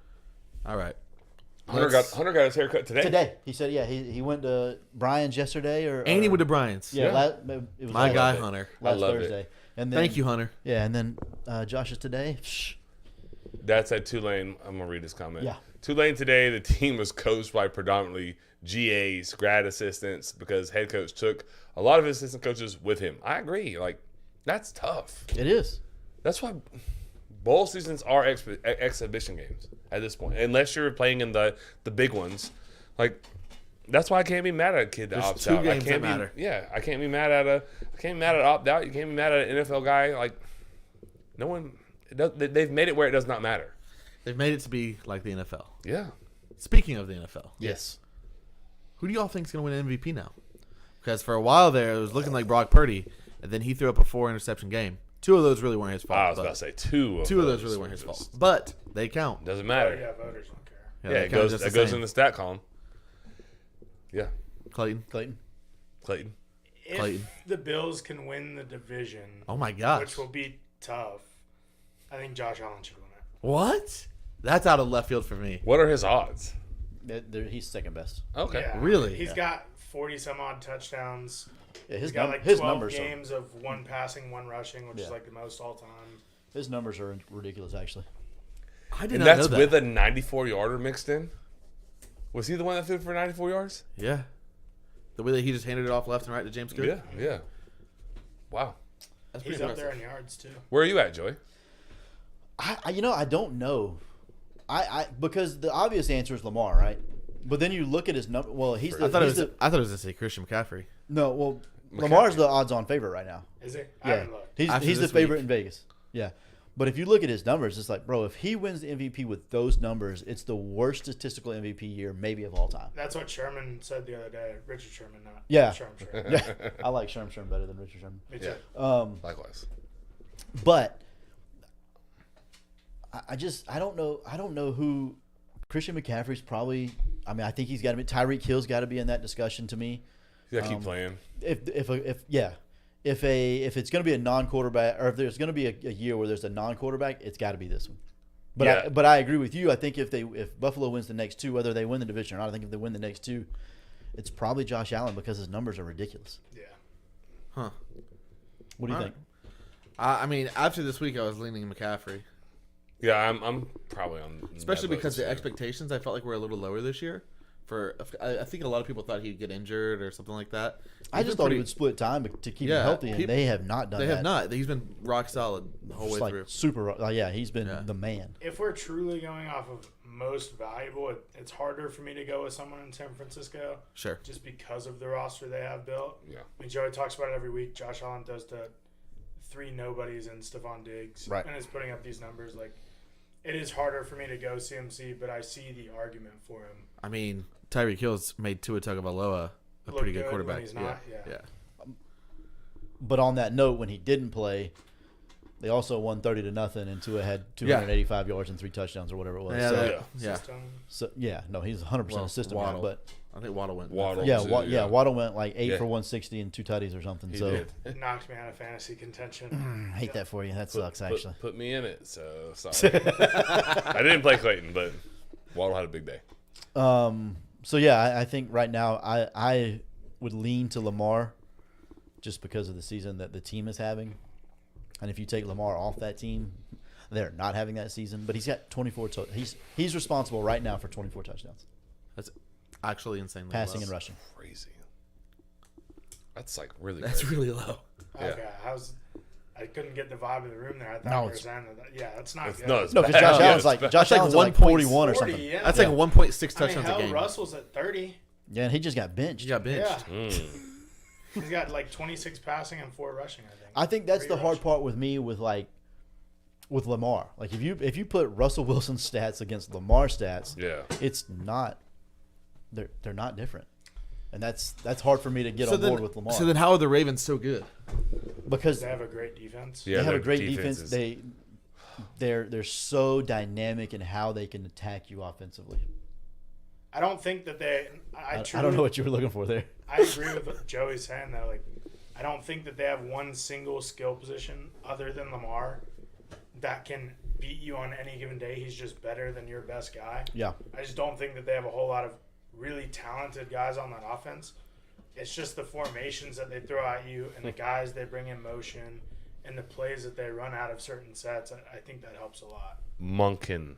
All right. Hunter got his haircut today. Today, he said, yeah, he went to Brian's yesterday, And he went to Brian's. yeah, Yeah. it was My last- guy, Hunter. last I love it. Thursday. And then, Thank you, Hunter. Yeah, and then Josh's today. That's at Tulane. I'm gonna read his comment. Yeah. Tulane today, the team was coached by predominantly GAs, grad assistants, because head coach took a lot of his assistant coaches with him. I agree. Like, that's tough. It is. That's why bowl seasons are exhibition games at this point, unless you're playing in the big ones. Like, that's why I can't be mad at a kid that There's opts two out. games I can't that matter. Yeah, I can't be mad at opt out. You can't be mad at an NFL guy. Like, no one. They've made it where it does not matter. They've made it to be like the NFL. Yeah. Speaking of the NFL, Yes. who do y'all think is going to win MVP now? Because for a while there, it was looking like Brock Purdy, and then he threw up a 4-interception game. 2 of those really weren't his fault. I was but about to say two of those really weren't his fault. But they count. Doesn't Oh, matter. yeah, voters don't care. Yeah, they it count goes. just It the goes same. in the stat column. Yeah, Clayton. Clayton. Clayton. If Clayton. the Bills can win the division, Oh my gosh. which will be tough, I think Josh Allen should win it. What? That's out of left field for me. What are his odds? He's second best. Okay. Yeah. Really? He's got 40 some odd touchdowns. Yeah, He's got like his 12 numbers games of one passing, one rushing, which is Yeah. like the most all time. his numbers are ridiculous actually. I did And not that's know that. with a 94-yarder mixed in? Was he the one that threw for 94 yards? Yeah. The way that he just handed it off left and right to James Cook. Yeah. Wow. That's He's pretty up there impressive. in yards too. Where are you at, Joey? I don't know. Because the obvious answer is Lamar, right? But then you look at his number. Well, he's the. I thought it he's was. the- I thought it was gonna say Christian McCaffrey. no, well, Lamar's the odds-on favorite right now. Is he? I Yeah, haven't looked. he's After the this favorite week. in Vegas. Yeah, but if you look at his numbers, it's like, bro, if he wins the MVP with those numbers, it's the worst statistical MVP year maybe of all time. That's what Sherman said the other day. Richard Sherman, not Yeah. Sherman. Yeah, I like Sherm better than Richard Sherman. Me too. Likewise. But I don't know who Christian McCaffrey's probably. I mean, I think he's got to be. Tyreek Hill's got to be in that discussion to me. You got to keep playing. If it's going to be a non-quarterback, or if there's going to be a year where there's a non-quarterback, it's got to be this one. But Yeah. I agree with you. I think if Buffalo wins the next two, whether they win the division or not, I think if they win the next two, it's probably Josh Allen because his numbers are ridiculous. Yeah. Huh. What do you All think? I mean, after this week, I was leaning McCaffrey, Yeah, I'm probably on. especially that because boat the too. expectations I felt like were a little lower this year. I think a lot of people thought he'd get injured or something like that. I He's just been thought pretty- he would split time to keep Yeah, him healthy, and people- they have not done They that. have not. He's been rock solid the whole Just way like through. super. Yeah, he's been Yeah. the man. If we're truly going off of most valuable, it's harder for me to go with someone in San Francisco Sure. just because of the roster they have built. Yeah. I mean, Joey talks about it every week. Josh Allen does the 3 nobodies and Stephon Diggs, Right. and is putting up these numbers. Like, it is harder for me to go CMC, but I see the argument for him. I mean, Tyreek Hill's made Tua Tagovailoa a Look pretty good good when quarterback. he's not, yeah. But on that note, when he didn't play, they also won 30-0, and Tua had 285 yards and 3 touchdowns or whatever it was. Yeah, so, that- yeah. System. no, he's 100% Well, a system Waddle. guy. But I think Waddle went. Waddle. yeah, too, yeah. Waddle went like 8 Yeah. for 160 and 2 tutties or something. He so did. Knocked me out of fantasy contention. I hate that for you. That sucks actually. Put me in it, so sorry. I didn't play Clayton, but Waddle had a big day. So yeah, I think right now I would lean to Lamar just because of the season that the team is having. And if you take Lamar off that team, they're not having that season. But he's got 24. He's responsible right now for 24 touchdowns, That's actually insanely passing low. and rushing. Crazy. That's like really. That's crazy. really low. Okay, I couldn't get the vibe of the room there. I thought No, you were it's- saying that. Yeah, that's not good. No, it's No, because bad. Josh Yeah, Allen's it's like bad. Josh That's like Allen's like 1 41 or 40, something. yeah. That's like 1.6 I mean, touchdowns hell, a game. Russell's at 30. Yeah, and he just got benched. He got benched. Yeah. Mm. He's got like 26 passing and 4 rushing, I think. I think that's the Three hard rushing. part with me with Lamar. Like if you put Russell Wilson's stats against Lamar's stats, Yeah. it's not they're not different. And that's hard for me to get on board with Lamar. So then, how are the Ravens so good? because They have a great defense. Yeah, they have a their great defense defense. is- They're so dynamic in how they can attack you offensively. I don't think that they. I don't know what you were looking for there. I agree with what Joey's saying though. Like, I don't think that they have one single skill position other than Lamar that can beat you on any given day. He's just better than your best guy. Yeah. I just don't think that they have a whole lot of really talented guys on that offense. It's just the formations that they throw at you and the guys they bring in motion and the plays that they run out of certain sets. I think that helps a lot. Monken.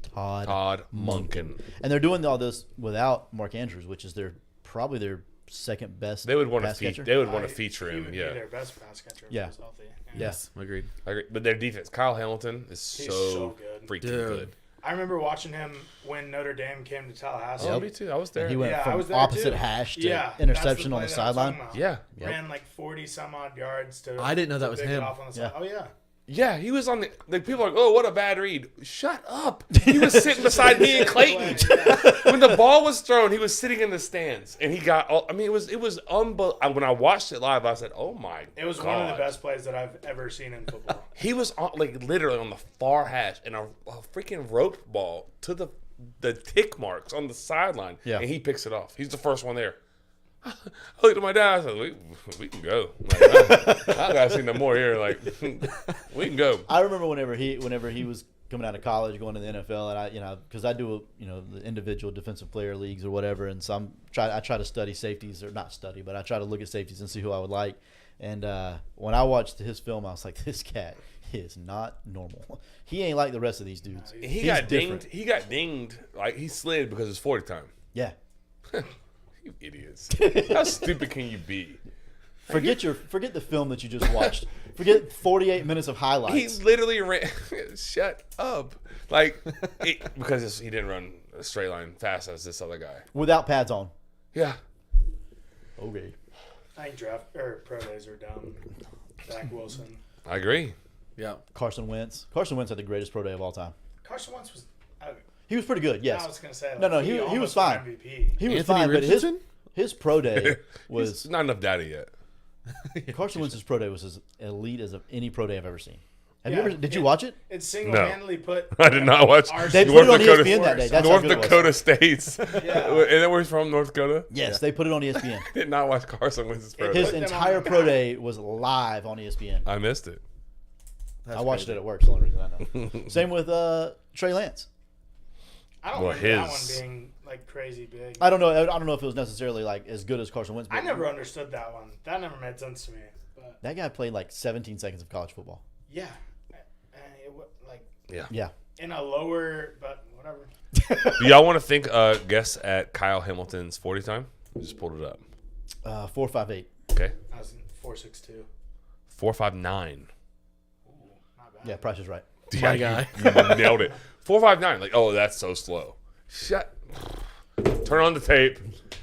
Todd Monken. And they're doing all this without Mark Andrews, which is probably their second best. They would want to pass feature. catcher. They would want to I- feature he him. would be Yeah. their best pass catcher if Yeah. he was healthy. Yes. Agreed. I agree. But their defense, Kyle Hamilton, is He's so, so good. freaking Dude. good. I remember watching him when Notre Dame came to Tallahassee. Oh, me too. I was there. He went Yeah, I from was there opposite too. hash to Yeah, interception on the that's play that I'm sideline. talking about. Yeah. Yep. Ran like 40 some odd yards to. I didn't know that to was pick it him. off on the Yeah. side. Oh yeah. Yeah, he was on the. Like people are like, oh, what a bad read. Shut up. He was sitting beside me and Clayton. When the ball was thrown, he was sitting in the stands, and he got. All, I mean, it was unbelievable. When I watched it live, I said, oh my. It was God. one of the best plays that I've ever seen in football. He was on, like literally on the far hash and a freaking roped ball to the tick marks on the sideline. Yeah. And he picks it off. He's the first one there. I looked at my dad. I said, "We can go. Like, I gotta see no more here. Like, we can go." I remember whenever he was coming out of college, going to the NFL, and because I do the individual defensive player leagues or whatever, and so I try to study safeties, or not study, but I try to look at safeties and see who I would like. And when I watched his film, I was like, this cat is not normal. He ain't like the rest of these dudes. He He's got different. dinged. He got dinged. Like he slid because it's 40 time. Yeah. You idiots! How stupid can you be? Forget the film that you just watched. Forget 48 minutes of He highlights. literally ran. Shut up! Like because he didn't run a straight line fast as this other guy. Without pads on. Yeah. Okay. I think draft or pro days are dumb. Zach Wilson. I agree. Yeah. Carson Wentz. Carson Wentz had the greatest pro day of all time. Carson Wentz was. He was pretty good. Yes. I was gonna say. Like, No, he was almost fine. won MVP. He was Anthony fine, but Richardson? his pro day He's was not enough data yet. Carson Wentz's pro day was as elite as any pro day I've ever seen. Have you Yeah. ever? Did you watch it? It single-handedly put. I did not watch. our They North put it on Dakota- ESPN that day. That's how North good it was. Dakota States. Yeah. And then we're from North Dakota. Yes, they put it on ESPN. Did not watch Carson Wentz's pro. His put them on entire the pro map. day was live on ESPN. I missed it. I watched it at work. It's the only reason I know. Same with Trey Lance. I don't Well, remember that his- one being like crazy big. I don't know if it was necessarily like as good as Carson Wentz. But I never understood that one. That never made sense to me. But That guy played like 17 seconds of college football. yeah, like Yeah. Yeah. in a lower, but whatever. Do y'all want to think? Guess at Kyle Hamilton's 40 time. I just pulled it up. 4.58. Okay. I was in 4.62. 4.59. Not bad. Yeah, Price is right. My guy. You nailed it. 4.59. Like, oh, that's so slow. Shut. Turn on the tape.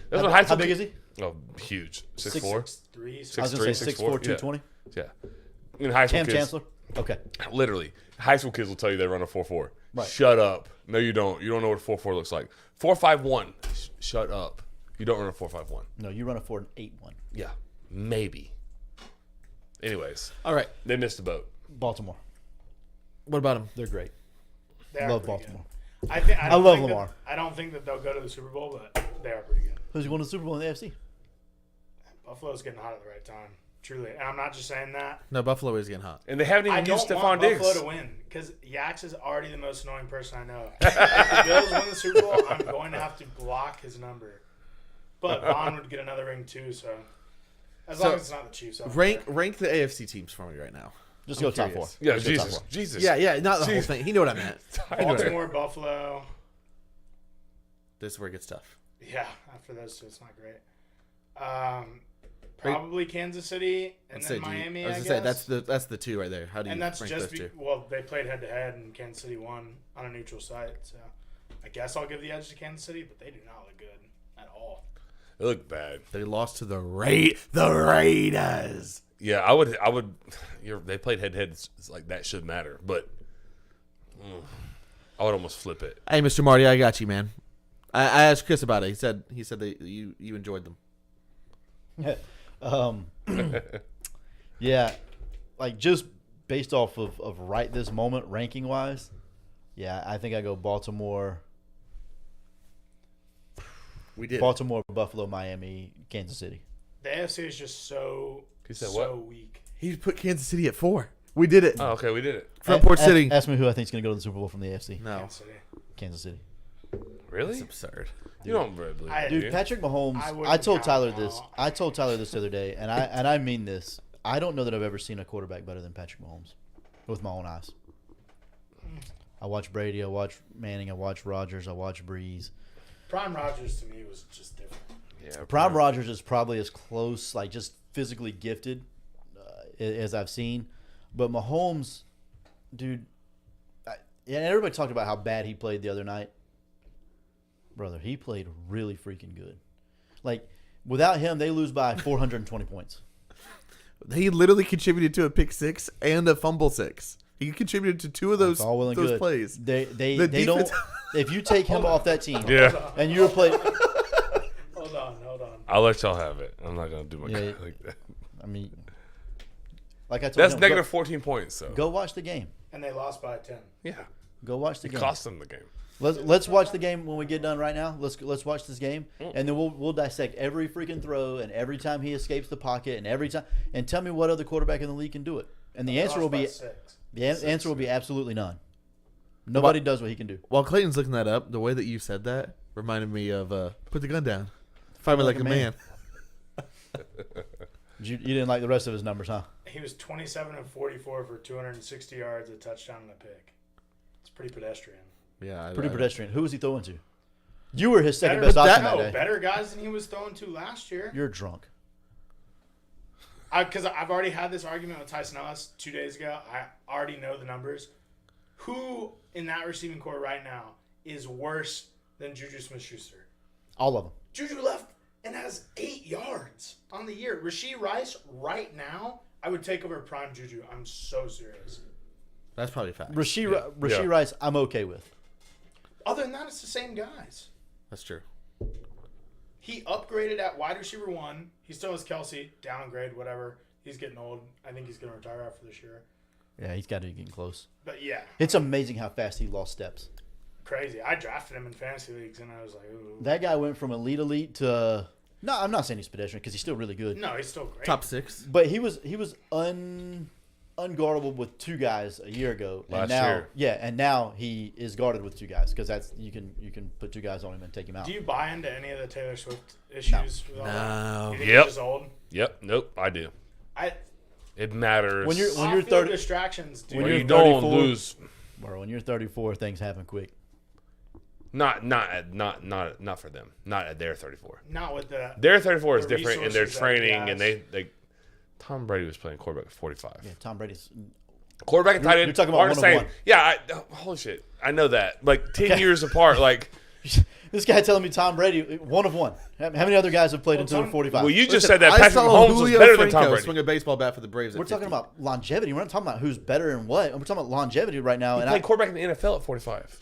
That's what high How school big ki- is he? Oh, huge. 6'4". 6'3", I was going to say 6'3", 6'4", 220. Yeah. In high school Cam kids, Chancellor. Okay. literally, high school kids will tell you they run a 4.4. Right. Shut up. No, you don't. You don't know what a 4.4 looks like. 4.51. Shut up. You don't run a 4.51. No, you run a 4.81. Yeah, maybe. Anyways, All right. they missed the boat. Baltimore. What about him? They're great. They are Love pretty Baltimore. good. I don't love think Lamar. I don't think that they'll go to the Super Bowl, but they are pretty good. Who's won the Super Bowl in the AFC? Buffalo's getting hot at the right time, truly. And I'm not just saying that. No, Buffalo is getting hot. And they haven't I even used don't Stephon want Diggs. Buffalo to win because Yax is already the most annoying person I know. If the Bills win the Super Bowl, I'm going to have to block his number. But Vaughn would get another ring too, so as long as it's not the Chiefs. I don't care. Rank the AFC teams for me right now. Just I'm go top curious. 4. Yeah, Just go top Jesus. 4. Jesus. Yeah, not the whole Jeez. thing. He knew what I meant. Baltimore, Buffalo. This is where it gets tough. Yeah, after those two, it's not great. Probably Kansas City and then Miami. I was I gonna guess. say that's the two right there. How do you And that's rank just those two? well, they played head to head, and Kansas City won on a neutral site. So I guess I'll give the edge to Kansas City, but they do not look good at all. They look bad. They lost to the Raiders. Yeah, I would. They played head to head. It's like that should matter, but I would almost flip it. Hey, Mr. Marty, I got you, man. I asked Chris about it. He said that you enjoyed them. Yeah, like just based off of right this moment, ranking wise, yeah, I think I go Baltimore, We did. Baltimore, Buffalo, Miami, Kansas City. The AFC is just so He said so what? weak. He put Kansas City at 4. We did it. Oh, okay, we did it. Front Porch A- City. Ask me who I think is going to go to the Super Bowl from the AFC. No, Kansas City. Kansas City. Really? it's absurd. You don't really believe I- it, Dude, do you? Patrick Mahomes. I wouldn't I told count Tyler him this. out. I told Tyler this the other day, and I mean this. I don't know that I've ever seen a quarterback better than Patrick Mahomes, with my own eyes. I watch Brady. I watch Manning. I watch Rodgers. I watch Breeze. Prime Rodgers to me was just different. Yeah, Prime Rodgers is probably as close, like just physically gifted, as I've seen. But Mahomes, dude, and everybody talked about how bad he played the other night. Brother, he played really freaking good. Like, without him, they lose by 420 points. He literally contributed to a pick 6 and a fumble 6. He contributed to 2 of those It's all well and those good. plays. They The don't. defense- If you take him off that team, Yeah, and you replace, Hold on. I'll let y'all have it. I'm not gonna do my Yeah. like that. I mean, like I told That's him, negative 14 points. So Go watch the game. And they lost by 10. yeah, Go watch the it game. cost them the game. Let's watch the game when we get done right now. Let's watch this game, and then we'll dissect every freaking throw and every time he escapes the pocket and every time, and tell me what other quarterback in the league can do it. And the answer will be answer will be absolutely none. Nobody does what he can do. While Clayton's looking that up, the way that you said that reminded me of put the gun down, fight me like a man. You didn't like the rest of his numbers, huh? He was 27 of 44 for 260 yards, a touchdown, and a pick. It's pretty pedestrian. Yeah, Pretty pedestrian. Who was he throwing to? You were his second best option that day. Better guys than he was throwing to last year. You're drunk. Because I've already had this argument with Tyson Ellis 2 days ago. I already know the numbers. Who in that receiving core right now is worse than Juju Smith-Schuster? All of them. Juju left and has 8 yards on the year. Rashee Rice right now, I would take over prime Juju. I'm so serious. That's probably a fact. Rashee Rice, I'm okay with. Other than that, it's the same guys. That's true. He upgraded at wide receiver 1. He still has Kelsey, downgrade, whatever. He's getting old. I think he's going to retire after this year. Yeah, he's got to be getting close. But yeah. It's amazing how fast he lost steps. Crazy. I drafted him in fantasy leagues, and I was like, ooh. That guy went from elite to... No, I'm not saying he's pedestrian because he's still really good. No, he's still great. Top 6. But he was unguardable with 2 guys a year ago. And Last now, year. Yeah, and now he is guarded with 2 guys because that's you can put 2 guys on him and take him out. Do you buy into any of the Taylor Swift issues? With all that? No. You think Yep. he's just old? Yep. Nope. I do. It matters. When you're Off-field 30, distractions, dude. when Well, you're you don't 34 lose. Bro, when you're 34, things happen quick. Not for them. Not at their 34. Not with the. Their 34 is The different in their resources that he training, and has. they. Tom Brady was playing quarterback at 45. Yeah, Tom Brady's. Quarterback and tight end you're talking about aren't the one of same. one. Yeah, holy shit. I know that. Like 10 years apart. Like, This guy telling me Tom Brady, 1 of 1. How many other guys have played Well, until they're Tom- 45? well, you just Listen, said that I Patrick saw Mahomes was Julio better than Tom Franco Brady. swing a baseball bat for the Braves. We're at talking 50. about longevity. We're not talking about who's better and what. We're talking about longevity right now. He And played quarterback in the NFL at 45.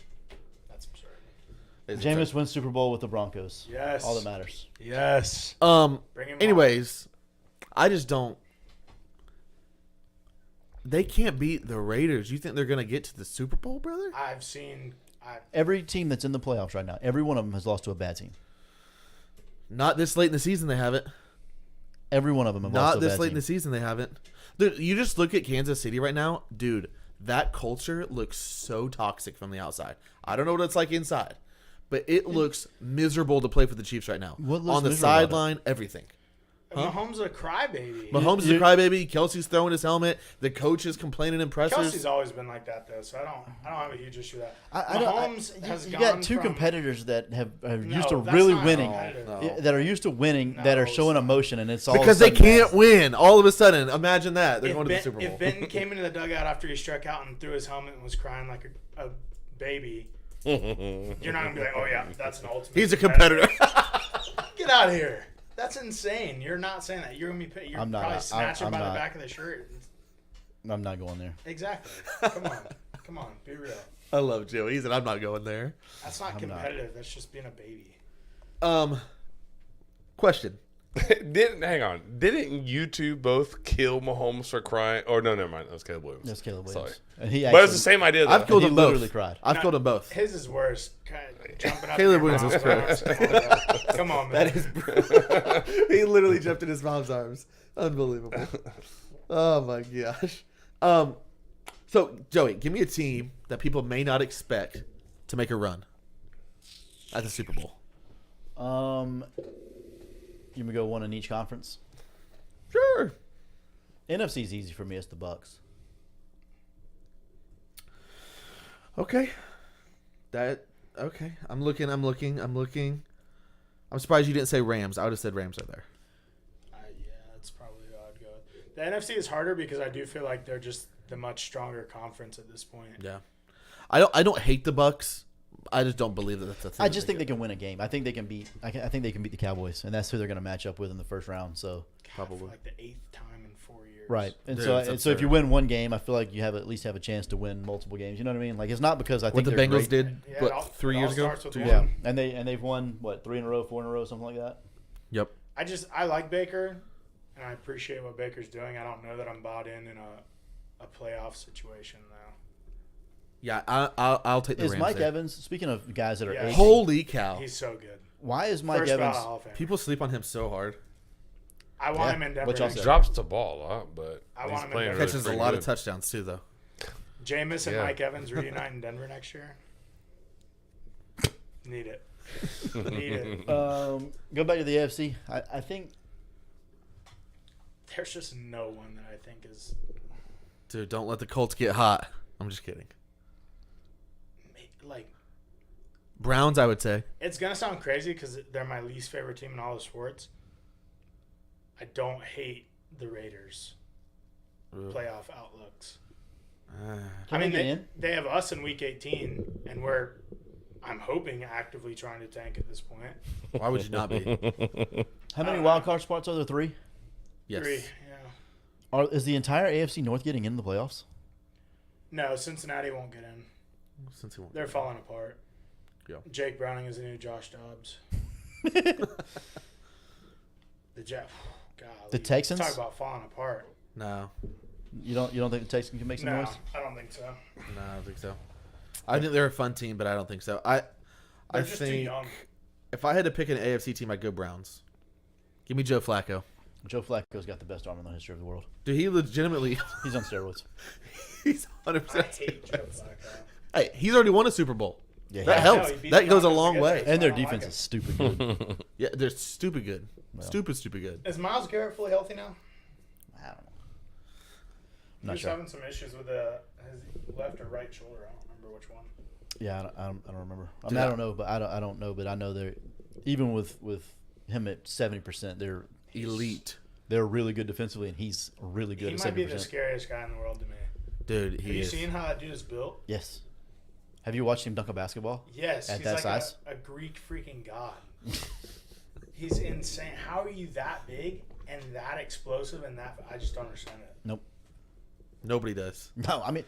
That's absurd. Jameis wins Super Bowl with the Broncos. Yes. All that matters. Yes. Bring him Anyways, I just don't. They can't beat the Raiders. You think they're gonna get to the Super Bowl, brother? I've seen. Every team that's in the playoffs right now, every one of them has lost to a bad team. Not this late in the season. They haven't. Every one of them have lost Not to a this bad late team. in the season. They haven't. Dude, you just look at Kansas City right now, dude. That culture looks so toxic from the outside. I don't know what it's like inside, but it looks miserable to play for the Chiefs right now. What looks On the miserable about it? sideline, everything. Mahomes is a crybaby. Mahomes is a crybaby. Kelsey's throwing his helmet. The coach is complaining in pressers. Kelsey's always been like that though, so I don't have a huge issue with that. I don't- Mahomes has you gone got 2 from, competitors that are No, used to that's really not winning, competitive. No. that are used to winning, that No, are showing it's not. emotion, and it's all of a Because they sudden can't bad. win. All of a sudden, imagine that they're If going to the Ben, Super Bowl. if Ben came into the dugout after he struck out and threw his helmet and was crying like a baby, you're not gonna be like, oh yeah, that's an ultimate. He's a competitor. Get out of here. That's insane. You're not saying that. You're gonna be. You're I'm not. probably snatching I'm by the not. back of the shirt. I'm not going there. Exactly. Come on, be real. I love Joey. He said, "I'm not going there." That's not I'm not. competitive. That's just being a baby. Question. Didn't you two both kill Mahomes for crying? Or no, never mind. That was Caleb Williams. That's Caleb Williams. Sorry. And he But it's actually, the same idea, though. I've killed he them both. literally cried. I've killed them both. His is worse. Kind of jumping up. Caleb in your Williams is mom's arms. Come on, man. That is. He literally jumped in his mom's arms. Unbelievable. Oh my gosh. So Joey, give me a team that people may not expect to make a run at the Super Bowl. You gonna go one in each conference? Sure. NFC's easy for me. It's the Bucks. Okay. Okay. I'm looking. I'm surprised you didn't say Rams. I would have said Rams are there. Yeah, that's probably who I'd go with. The NFC is harder because I do feel like they're just the much stronger conference at this point. Yeah. I don't hate the Bucks. I just don't believe that that's a thing. I just think they can win a game. I think they can beat. I think they can beat the Cowboys, and that's who they're going to match up with in the first round. So God, for like the 8th time in 4 years. right, and Dude, so it's and so if absurd. you win one game, I feel like you at least have a chance to win multiple games. You know what I mean? Like it's not because I what think the they're Bengals great. did Yeah, it all- 3 it years all ago. starts with 2 one. years ago? Yeah, and they've won what 3 in a row, 4 in a row, something like that. Yep. I like Baker, and I appreciate what Baker's doing. I don't know that I'm bought in a playoff situation though. Yeah, I'll take the Is Rams Mike there. Evans, speaking of guys that are Yeah. aging, Holy cow! He's so good. why is Mike First Evans? ballot Hall of Famer. People sleep on him so hard. I want Yeah. him in Denver. What y'all next say? year. Drops the ball a lot, but I he's want him in playing there. really Catches a pretty lot good. of touchdowns too, though. Jameis and Yeah. Mike Evans reunite in Denver next year. Need it. Need it. Go back to the AFC. I think There's just no one that I think is Dude, don't let the Colts get hot. I'm just kidding. like. Browns, I would say. It's gonna sound crazy because they're my least favorite team in all the sports. I don't hate the Raiders' playoff outlooks. I mean, get in? they have us in Week 18, and I'm hoping, actively trying to tank at this point. Why would you not be? how many wild card spots are there? 3. Yes. 3, yeah. Is the entire AFC North getting into the playoffs? No, Cincinnati won't get in. Since he won't. They're falling apart. Yeah. Jake Browning is the new Josh Dobbs. The Jeff. Golly. The Texans? Talk about falling apart. No, You don't think the Texans can make some No, noise? I don't think so. no, I don't think so. I think they're a fun team, but I don't think so. I They're just too think young. if I had to pick an AFC team, I'd go Browns. Give me Joe Flacco. Joe Flacco's got the best arm in the history of the world. Dude, he legitimately, He's on steroids. he's I 100%. hate Joe Flacco. Hey, he's already won a Super Bowl. Yeah, That he- helps. he beat That the goes a Broncos long together. way. and their I don't like defense him. is stupid good. Yeah, they're stupid good. Stupid good. Is Myles Garrett fully healthy now? I don't know. He Not was sure. having some issues with his left or right shoulder. I don't remember which one. Yeah, I don't remember. I Dude, mean, I don't know, but I don't know, but I know they're even with him at 70%, they're Elite. They're really good defensively, and he's really good He at might be 70%. the scariest guy in the world to me. Dude, Have he you is. seen how that dude is built? Yes. Have you watched him dunk a basketball? Yes, At he's that like size? a Greek freaking god. He's insane. How are you that big and that explosive and that? I just don't understand it. Nope. Nobody does. No, I mean,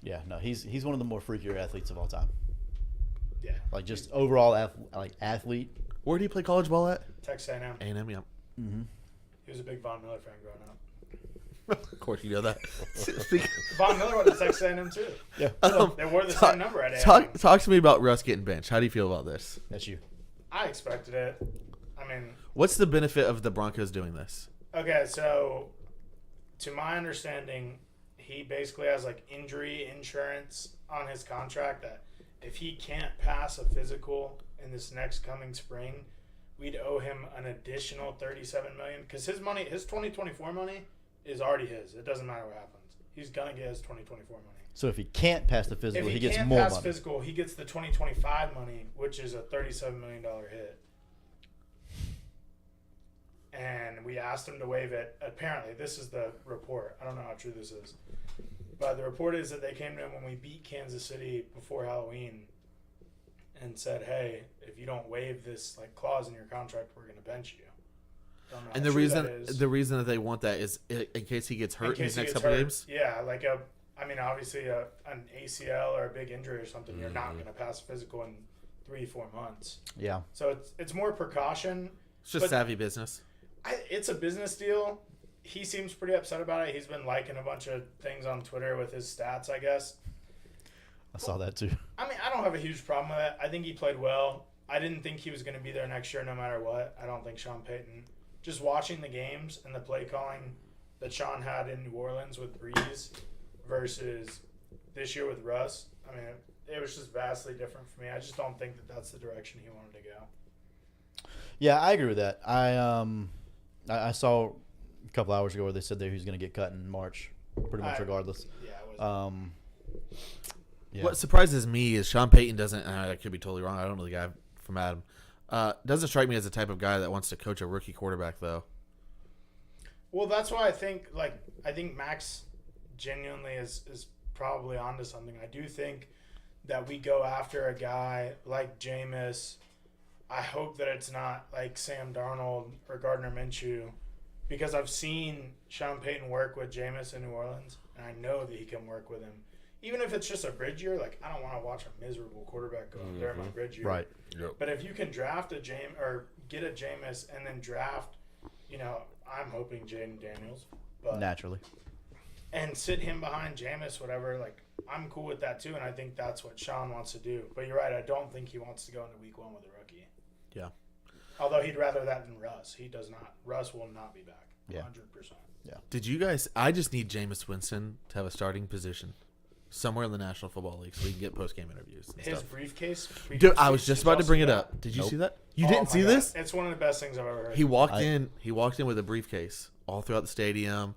yeah, no, he's one of the more freakier athletes of all time. Yeah, Like just overall, athlete. Where did he play college ball at? Texas A&M. A&M, yeah. He was a big Von Miller fan growing up. Of course, you know that. Von Miller went to Texas A&M too. Yeah, They wore the same number at A&M. Talk to me about Russ getting benched. How do you feel about this? that's you. I expected it. I mean, What's the benefit of the Broncos doing this? okay, so to my understanding, he basically has like injury insurance on his contract that if he can't pass a physical in this next coming spring, we'd owe him an additional $37 million because his 2024 money is already his. It doesn't matter what happens. He's gonna get his 2024 money. So if he can't pass the If physical, he he gets can't more pass money. physical, he gets the 2025 money, which is a $37 million hit. And we asked him to waive it. Apparently, this is the report. I don't know how true this is. But the report is that they came to him when we beat Kansas City before Halloween and said, hey, if you don't waive this like clause in your contract, we're going to bench you. Don't know And how the true that is. reason that they want that is in case he gets In hurt in case his he next gets couple hurt. games. Yeah, obviously an ACL or a big injury or something, you're not going to pass physical in 3-4 months. Yeah, So it's more precaution. It's just But- savvy business. It's a business deal. He seems pretty upset about it. He's been liking a bunch of things on Twitter with his stats, I guess. I saw that too. I mean, I don't have a huge problem with it. I think he played well. I didn't think he was going to be there next year no matter what. I don't think Sean Payton. Just watching the games and the play calling that Sean had in New Orleans with Breeze versus this year with Russ, I mean, it was just vastly different for me. I just don't think that that's the direction he wanted to go. Yeah, I agree with that. I saw a couple hours ago where they said that he was going to get cut in March, pretty much regardless. Yeah, it was. Yeah. What surprises me is Sean Payton doesn't. I could be totally wrong. I don't know the guy from Adam. Doesn't strike me as the type of guy that wants to coach a rookie quarterback, though. Well, that's why I think Max genuinely is probably onto something. I do think that we go after a guy like Jameis. I hope that it's not like Sam Darnold or Gardner Minshew, because I've seen Sean Payton work with Jameis in New Orleans, and I know that he can work with him. Even if it's just a bridge year, like I don't want to watch a miserable quarterback go out there in my bridge year. Right. Yep. But if you can draft a get a Jameis and then draft, I'm hoping Jaden Daniels, but Naturally. and sit him behind Jameis, whatever. Like I'm cool with that too, and I think that's what Sean wants to do. But you're right. I don't think he wants to go into week 1 with a rookie. Yeah. Although he'd rather that than Russ. He does not. Russ will not be back. Yeah. 100%. Did you guys? I just need Jameis Winston to have a starting position somewhere in the National Football League so we can get post game interviews. And His stuff. briefcase. Dude, I was just Did about y'all to bring see it that? up. Did you Nope. see that? You Oh didn't my see God. this? It's one of the best things I've ever heard. He walked in. He walked in with a briefcase all throughout the stadium.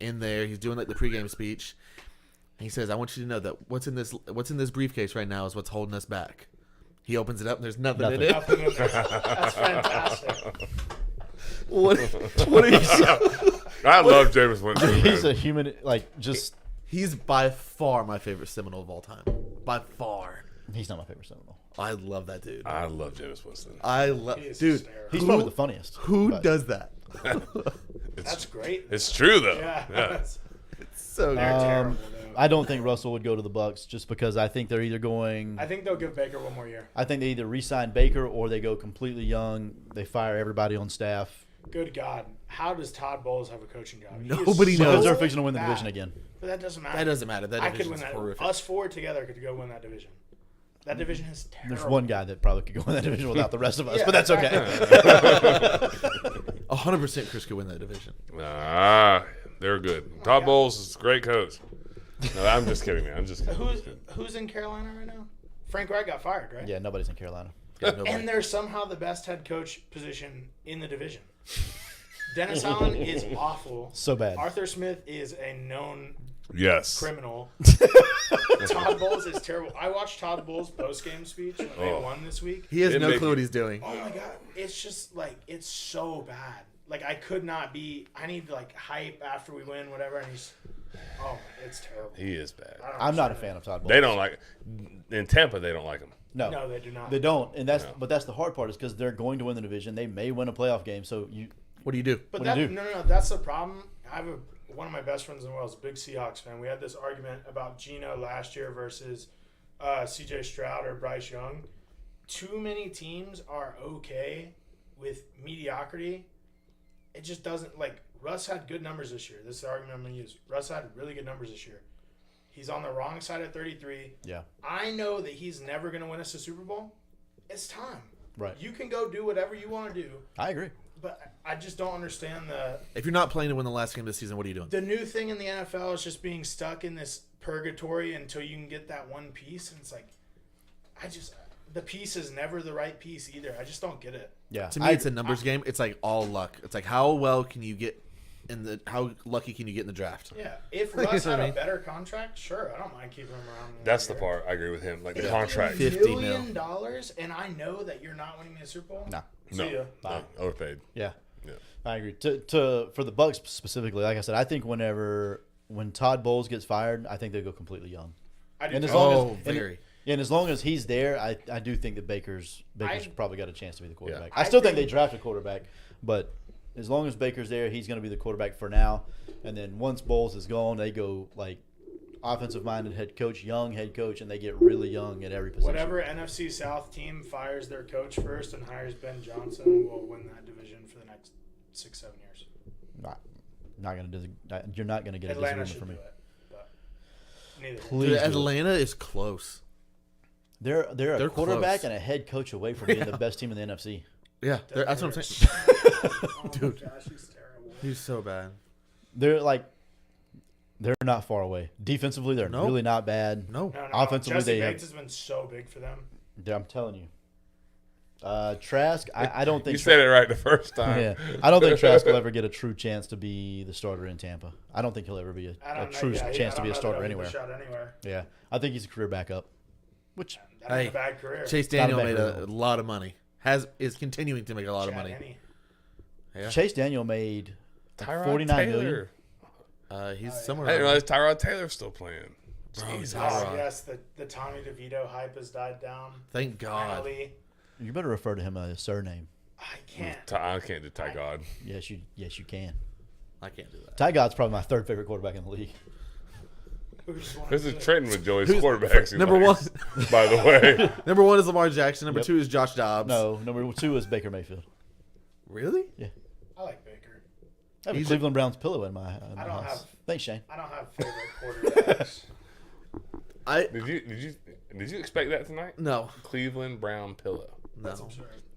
In there, he's doing like the pregame speech. And he says, "I want you to know that what's in this briefcase right now is what's holding us back." He opens it up and there's nothing in it. Nothing in there. That's fantastic. What are you? I love Jameis Winston. He's man. a human, like, just. He's by far my favorite Seminole of all time. By far. He's not my favorite Seminole. I love that dude. I love Jameis Winston. I love He is dude. hysterical. He's Who- probably the funniest. Who but- does that? That's great. It's true though. Yeah. Yeah. So good. terrible, though. I don't think Russell would go to the Bucks just because I think they're either going. I think they'll give Baker one more year. I think they either re-sign Baker or they go completely young. They fire everybody on staff. Good God. How does Todd Bowles have a coaching job? He is Nobody so knows. Because they're fixing to win the bad. division again. But that doesn't matter. That doesn't matter. That I could win division's that. horrific. Us four together could go win that division. That division is terrible. There's one guy that probably could go in that division without the rest of us, Yeah, but that's okay. 100% Chris could win that division. They're good. Todd Bowles is a great coach. No, I'm just kidding, man. I'm just kidding. Who's in Carolina right now? Frank Wright got fired, right? Yeah, nobody's in Carolina. Yeah, nobody. And they're somehow the best head coach position in the division. Dennis Allen is awful. So bad. Arthur Smith is a known Yes. criminal. Todd Bowles is terrible. I watched Todd Bowles' post-game speech when they won this week. He has It no may clue be- what he's doing. Oh my God. It's just like, it's so bad. Like, I could not be, I need like hype after we win, whatever. And he's, oh, it's terrible. He is bad. I don't I'm not a understand fan of Todd Bowles. They don't like in Tampa. They don't like him. No, it. No, they do not. they don't, and but that's the hard part is because they're going to win the division. They may win a playoff game, so What do you do? But What do you do? no, that's the problem. I have one of my best friends in the world is a big Seahawks fan. We had this argument about Geno last year versus C.J. Stroud or Bryce Young. Too many teams are okay with mediocrity. It just doesn't, like, Russ had good numbers this year. This is the argument I'm going to use. Russ had really good numbers this year. He's on the wrong side at 33. yeah, I know that he's never going to win us a Super Bowl. It's time. right. You can go do whatever you want to do, I agree. but I just don't understand If you're not playing to win the last game of the season, what are you doing? the new thing in the NFL is just being stuck in this purgatory until you can get that one piece. And it's like, the piece is never the right piece either. I just don't get it. Yeah, To me, it's a numbers game. It's like all luck. It's like how well can you get how lucky can you get in the draft? Yeah. If Like, Russ you know had what I a mean? better contract, sure. I don't mind keeping him around. That's the part I agree with him. Like the contract. $50 $50 mil. million, and I know that you're not winning me a Super Bowl? No. See ya. No, overpaid. Yeah, Yeah. I agree. For the Bucks specifically, like I said, I think when Todd Bowles gets fired, I think they go completely young. I do And as too. long Oh, as very. and as long as he's there, I do think that Baker's I- probably got a chance to be the quarterback. Yeah. I still I think they think- draft a quarterback, but as long as Baker's there, he's going to be the quarterback for now. And then once Bowles is gone, they go like offensive minded head coach, young head coach, and they get really young at every position. Whatever NFC South team fires their coach first and hires Ben Johnson will win that division for the next 6-7 years. Not going to you're not going to get Atlanta a should disagreement do from me. it, but neither. Please Dude, do it. Atlanta is close. They're They're a quarterback close. and a head coach away from being the best team in the NFC. Yeah, that's what I'm saying. Oh Dude. my gosh, he's terrible. He's so bad. They're not far away. Defensively, they're Nope. really not bad. No. No, Offensively, Jesse they have- Bates has been so big for them. I'm telling you. Trask, I don't think You said it right the first time. Yeah, I don't think Trask will ever get a true chance to be the starter in Tampa. I don't think he'll ever be I a don't know. true Yeah, chance to I be a don't know starter that he'll get anywhere. a Shot anywhere. Yeah, I think he's a career backup. Which That ain't Hey, a bad career. Chase not a Daniel bad made career. a lot of money. Is continuing to make a lot of Chad money. Henne. Yeah. Chase Daniel made Tyrod 49 Taylor. million. He's somewhere. I didn't around- realize Tyrod Taylor's still playing. Bro, Jesus. Tyrod. Oh, yes, the Tommy DeVito hype has died down. Thank God. Finally. You better refer to him as a surname. I can't. I can't do Ty God. Yes, you can. I can't do that. Ty God's probably my third favorite quarterback in the league. Who's one This of is the- trading with Joey's Who's- quarterbacks. he number likes, by the way. Number 1 is Lamar Jackson. Number Yep. 2 is Josh Dobbs. No, number 2 is Baker Mayfield. Really? I like Baker. I have a He's Cleveland Browns pillow in my I don't house. have- Thanks, Shane. I don't have favorite quarterbacks. Did you expect that tonight? No. Cleveland Brown pillow. No.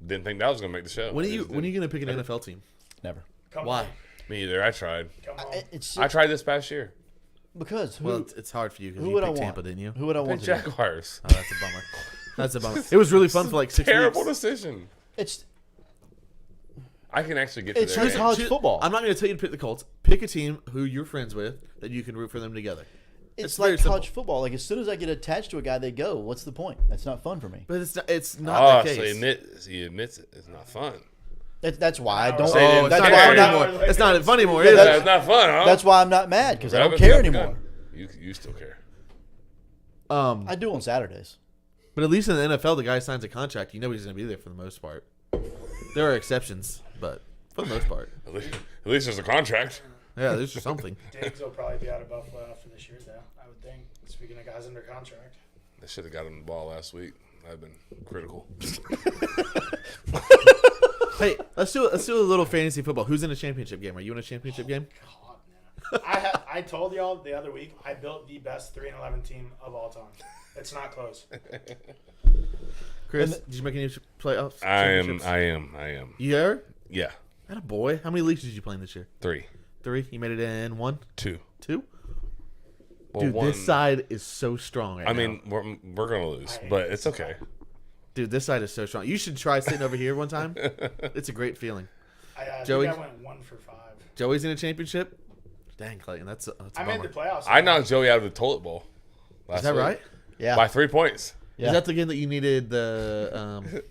Didn't think that was gonna make the show. When are you gonna pick an NFL team? Never. Come Why? on. Me either. I tried. Come on. It's I tried this past year. because who, Well, it's hard for you because who you would I picked want? Tampa, didn't you? Who would I The want to do? Jaguars. Oh, that's a bummer. That's a bummer. It was really fun for like 6 Terrible weeks. decision. It's I can actually get to It's their just game. college football. I'm not going to tell you to pick the Colts. Pick a team who you're friends with that you can root for them together. it's very like college football. Like as soon as I get attached to a guy, they go. What's the point? That's not fun for me. But it's not Oh, the so case. he admits it. It's not fun. That's why I don't. Say it in That's it's why not I'm fun not. anymore. It's not fun anymore. Yeah, Is That's it? not fun, huh? That's why I'm not mad because I Grab don't it, care grab the anymore. gun. You still care. I do on Saturdays. But at least in the NFL, the guy signs a contract. You know he's going to be there for the most part. There are exceptions, but for the most part, At least there's a contract. yeah, there's just something. Diggs will probably be out of Buffalo after this year, though. I would think. Speaking of guys under contract. They should have got him the ball last week. I've been critical. Hey, let's do a little fantasy football. Who's in a championship game? Are you in a championship game? God, man. I told y'all the other week I built the best 3-11 team of all time. It's not close. Chris, did you make any playoffs? I championships? am. You are? Yeah. That a boy. How many leagues did you play in this year? 3. 3. You made it in 1, 2. 2. Well, Dude, this side is so strong right I now. mean, we're gonna lose, but it's okay. Dude, this side is so strong. You should try sitting over here one time. It's a great feeling. I Joey? think I went 1 for 5. Joey's in a championship. Dang, Clayton, that's a I bummer. made the playoffs. I knocked Joey out of the toilet bowl. Last Is that week. right? Yeah. By 3 points. Yeah. Is that the game that you needed the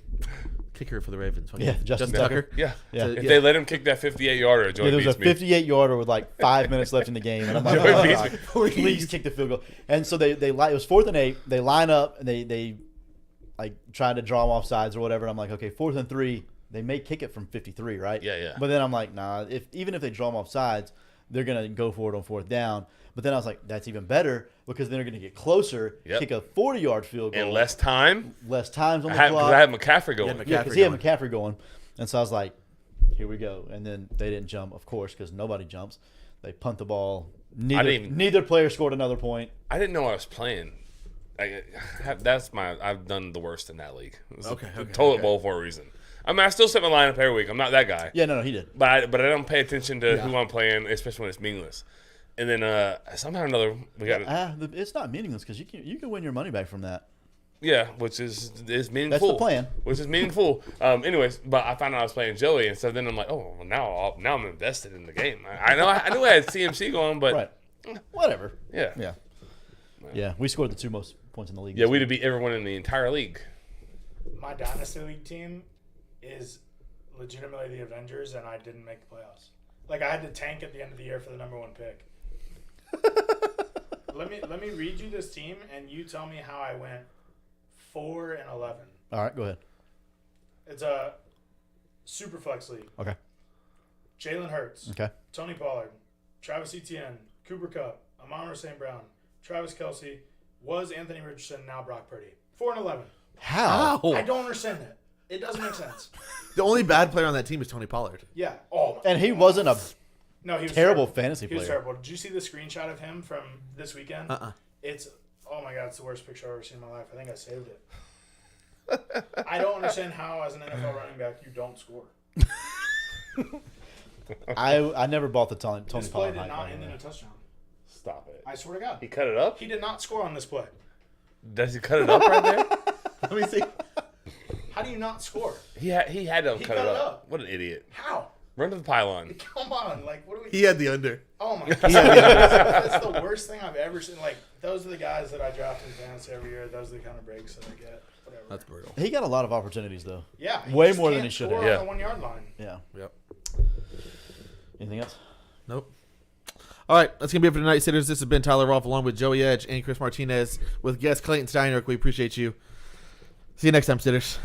kicker for the Ravens? Yeah, Justin Tucker. Yeah. Yeah. If they let him kick that 58-yarder, Joey There was a beats me. 58-yarder with like 5 minutes left in the game, and I'm like, Joey oh, beats God, me. please kick the field goal. And so they it was 4th and 8. They line up and they like try to draw them off sides or whatever. And I'm like, okay, 4th and 3. They may kick it from 53, right? Yeah, yeah. But then I'm like, nah. Even if they draw them off sides, they're gonna go for it on 4th down. But then I was like, that's even better because then they're gonna get closer, Yep. kick a 40-yard field goal, In less time, less times on the because clock. I had McCaffrey going. Yeah, Yeah, because he had McCaffrey going. And so I was like, here we go. And then they didn't jump, of course, because nobody jumps. They punt the ball. Neither player scored another point. I didn't know I was playing. I've done the worst in that league. It was Okay, a okay, toilet okay. bowl for a reason. I mean, I still set my lineup every week. I'm not that guy. Yeah, no, he did. But I don't pay attention to who I'm playing, especially when it's meaningless. And then somehow or another we got It's not meaningless because you can win your money back from that. which is meaningful. That's the plan. Which is meaningful. Anyways, but I found out I was playing Joey, and so then I'm like, oh, well, now I'm invested in the game. I knew I had CMC going, but Right. Whatever. yeah, Yeah. Yeah, we scored the 2 most points in the league. yeah, we'd have beat everyone in the entire league. My Dynasty League team is legitimately the Avengers, and I didn't make the playoffs. Like, I had to tank at the end of the year for the number 1 pick. Let me read you this team, and you tell me how I went 4-11. All right, go ahead. It's a super flex league. Okay. Jalen Hurts, Okay. Tony Pollard, Travis Etienne, Cooper Kupp, Amon St. Brown, Travis Kelsey, was Anthony Richardson, now Brock Purdy. 4-11. How? Ow. I don't understand that. It doesn't make sense. The only bad player on that team is Tony Pollard. Yeah. Oh, my And he wasn't a No, he was terrible terrible. fantasy He was player. terrible. Did you see the screenshot of him from this weekend? It's oh my god, it's the worst picture I've ever seen in my life. I think I saved it. I don't understand how, as an NFL running back, you don't score. I never bought the Tony This play Pollard did hype. not by the end in way. a touchdown. Stop it. I swear to God, He cut it up. he did not score on this play. Does he cut it up right there? Let me see. How do you not score? He had to He cut it up. What an idiot! How? Run to the pylon. Come on, like what do we? He had the under. Oh my god, that's the worst thing I've ever seen. Like those are the guys that I draft in fantasy every year. Those are the kind of breaks that I get. Whatever. That's brutal. He got a lot of opportunities though. Yeah, way just more than can't he should score have. Yeah. on the 1 yard line. Yeah. Yep. Anything else? Nope. All right, that's going to be it for tonight, sitters. This has been Tyler Rolfe along with Joey Edge and Chris Martinez with guest Clayton Steinrich. We appreciate you. See you next time, sitters.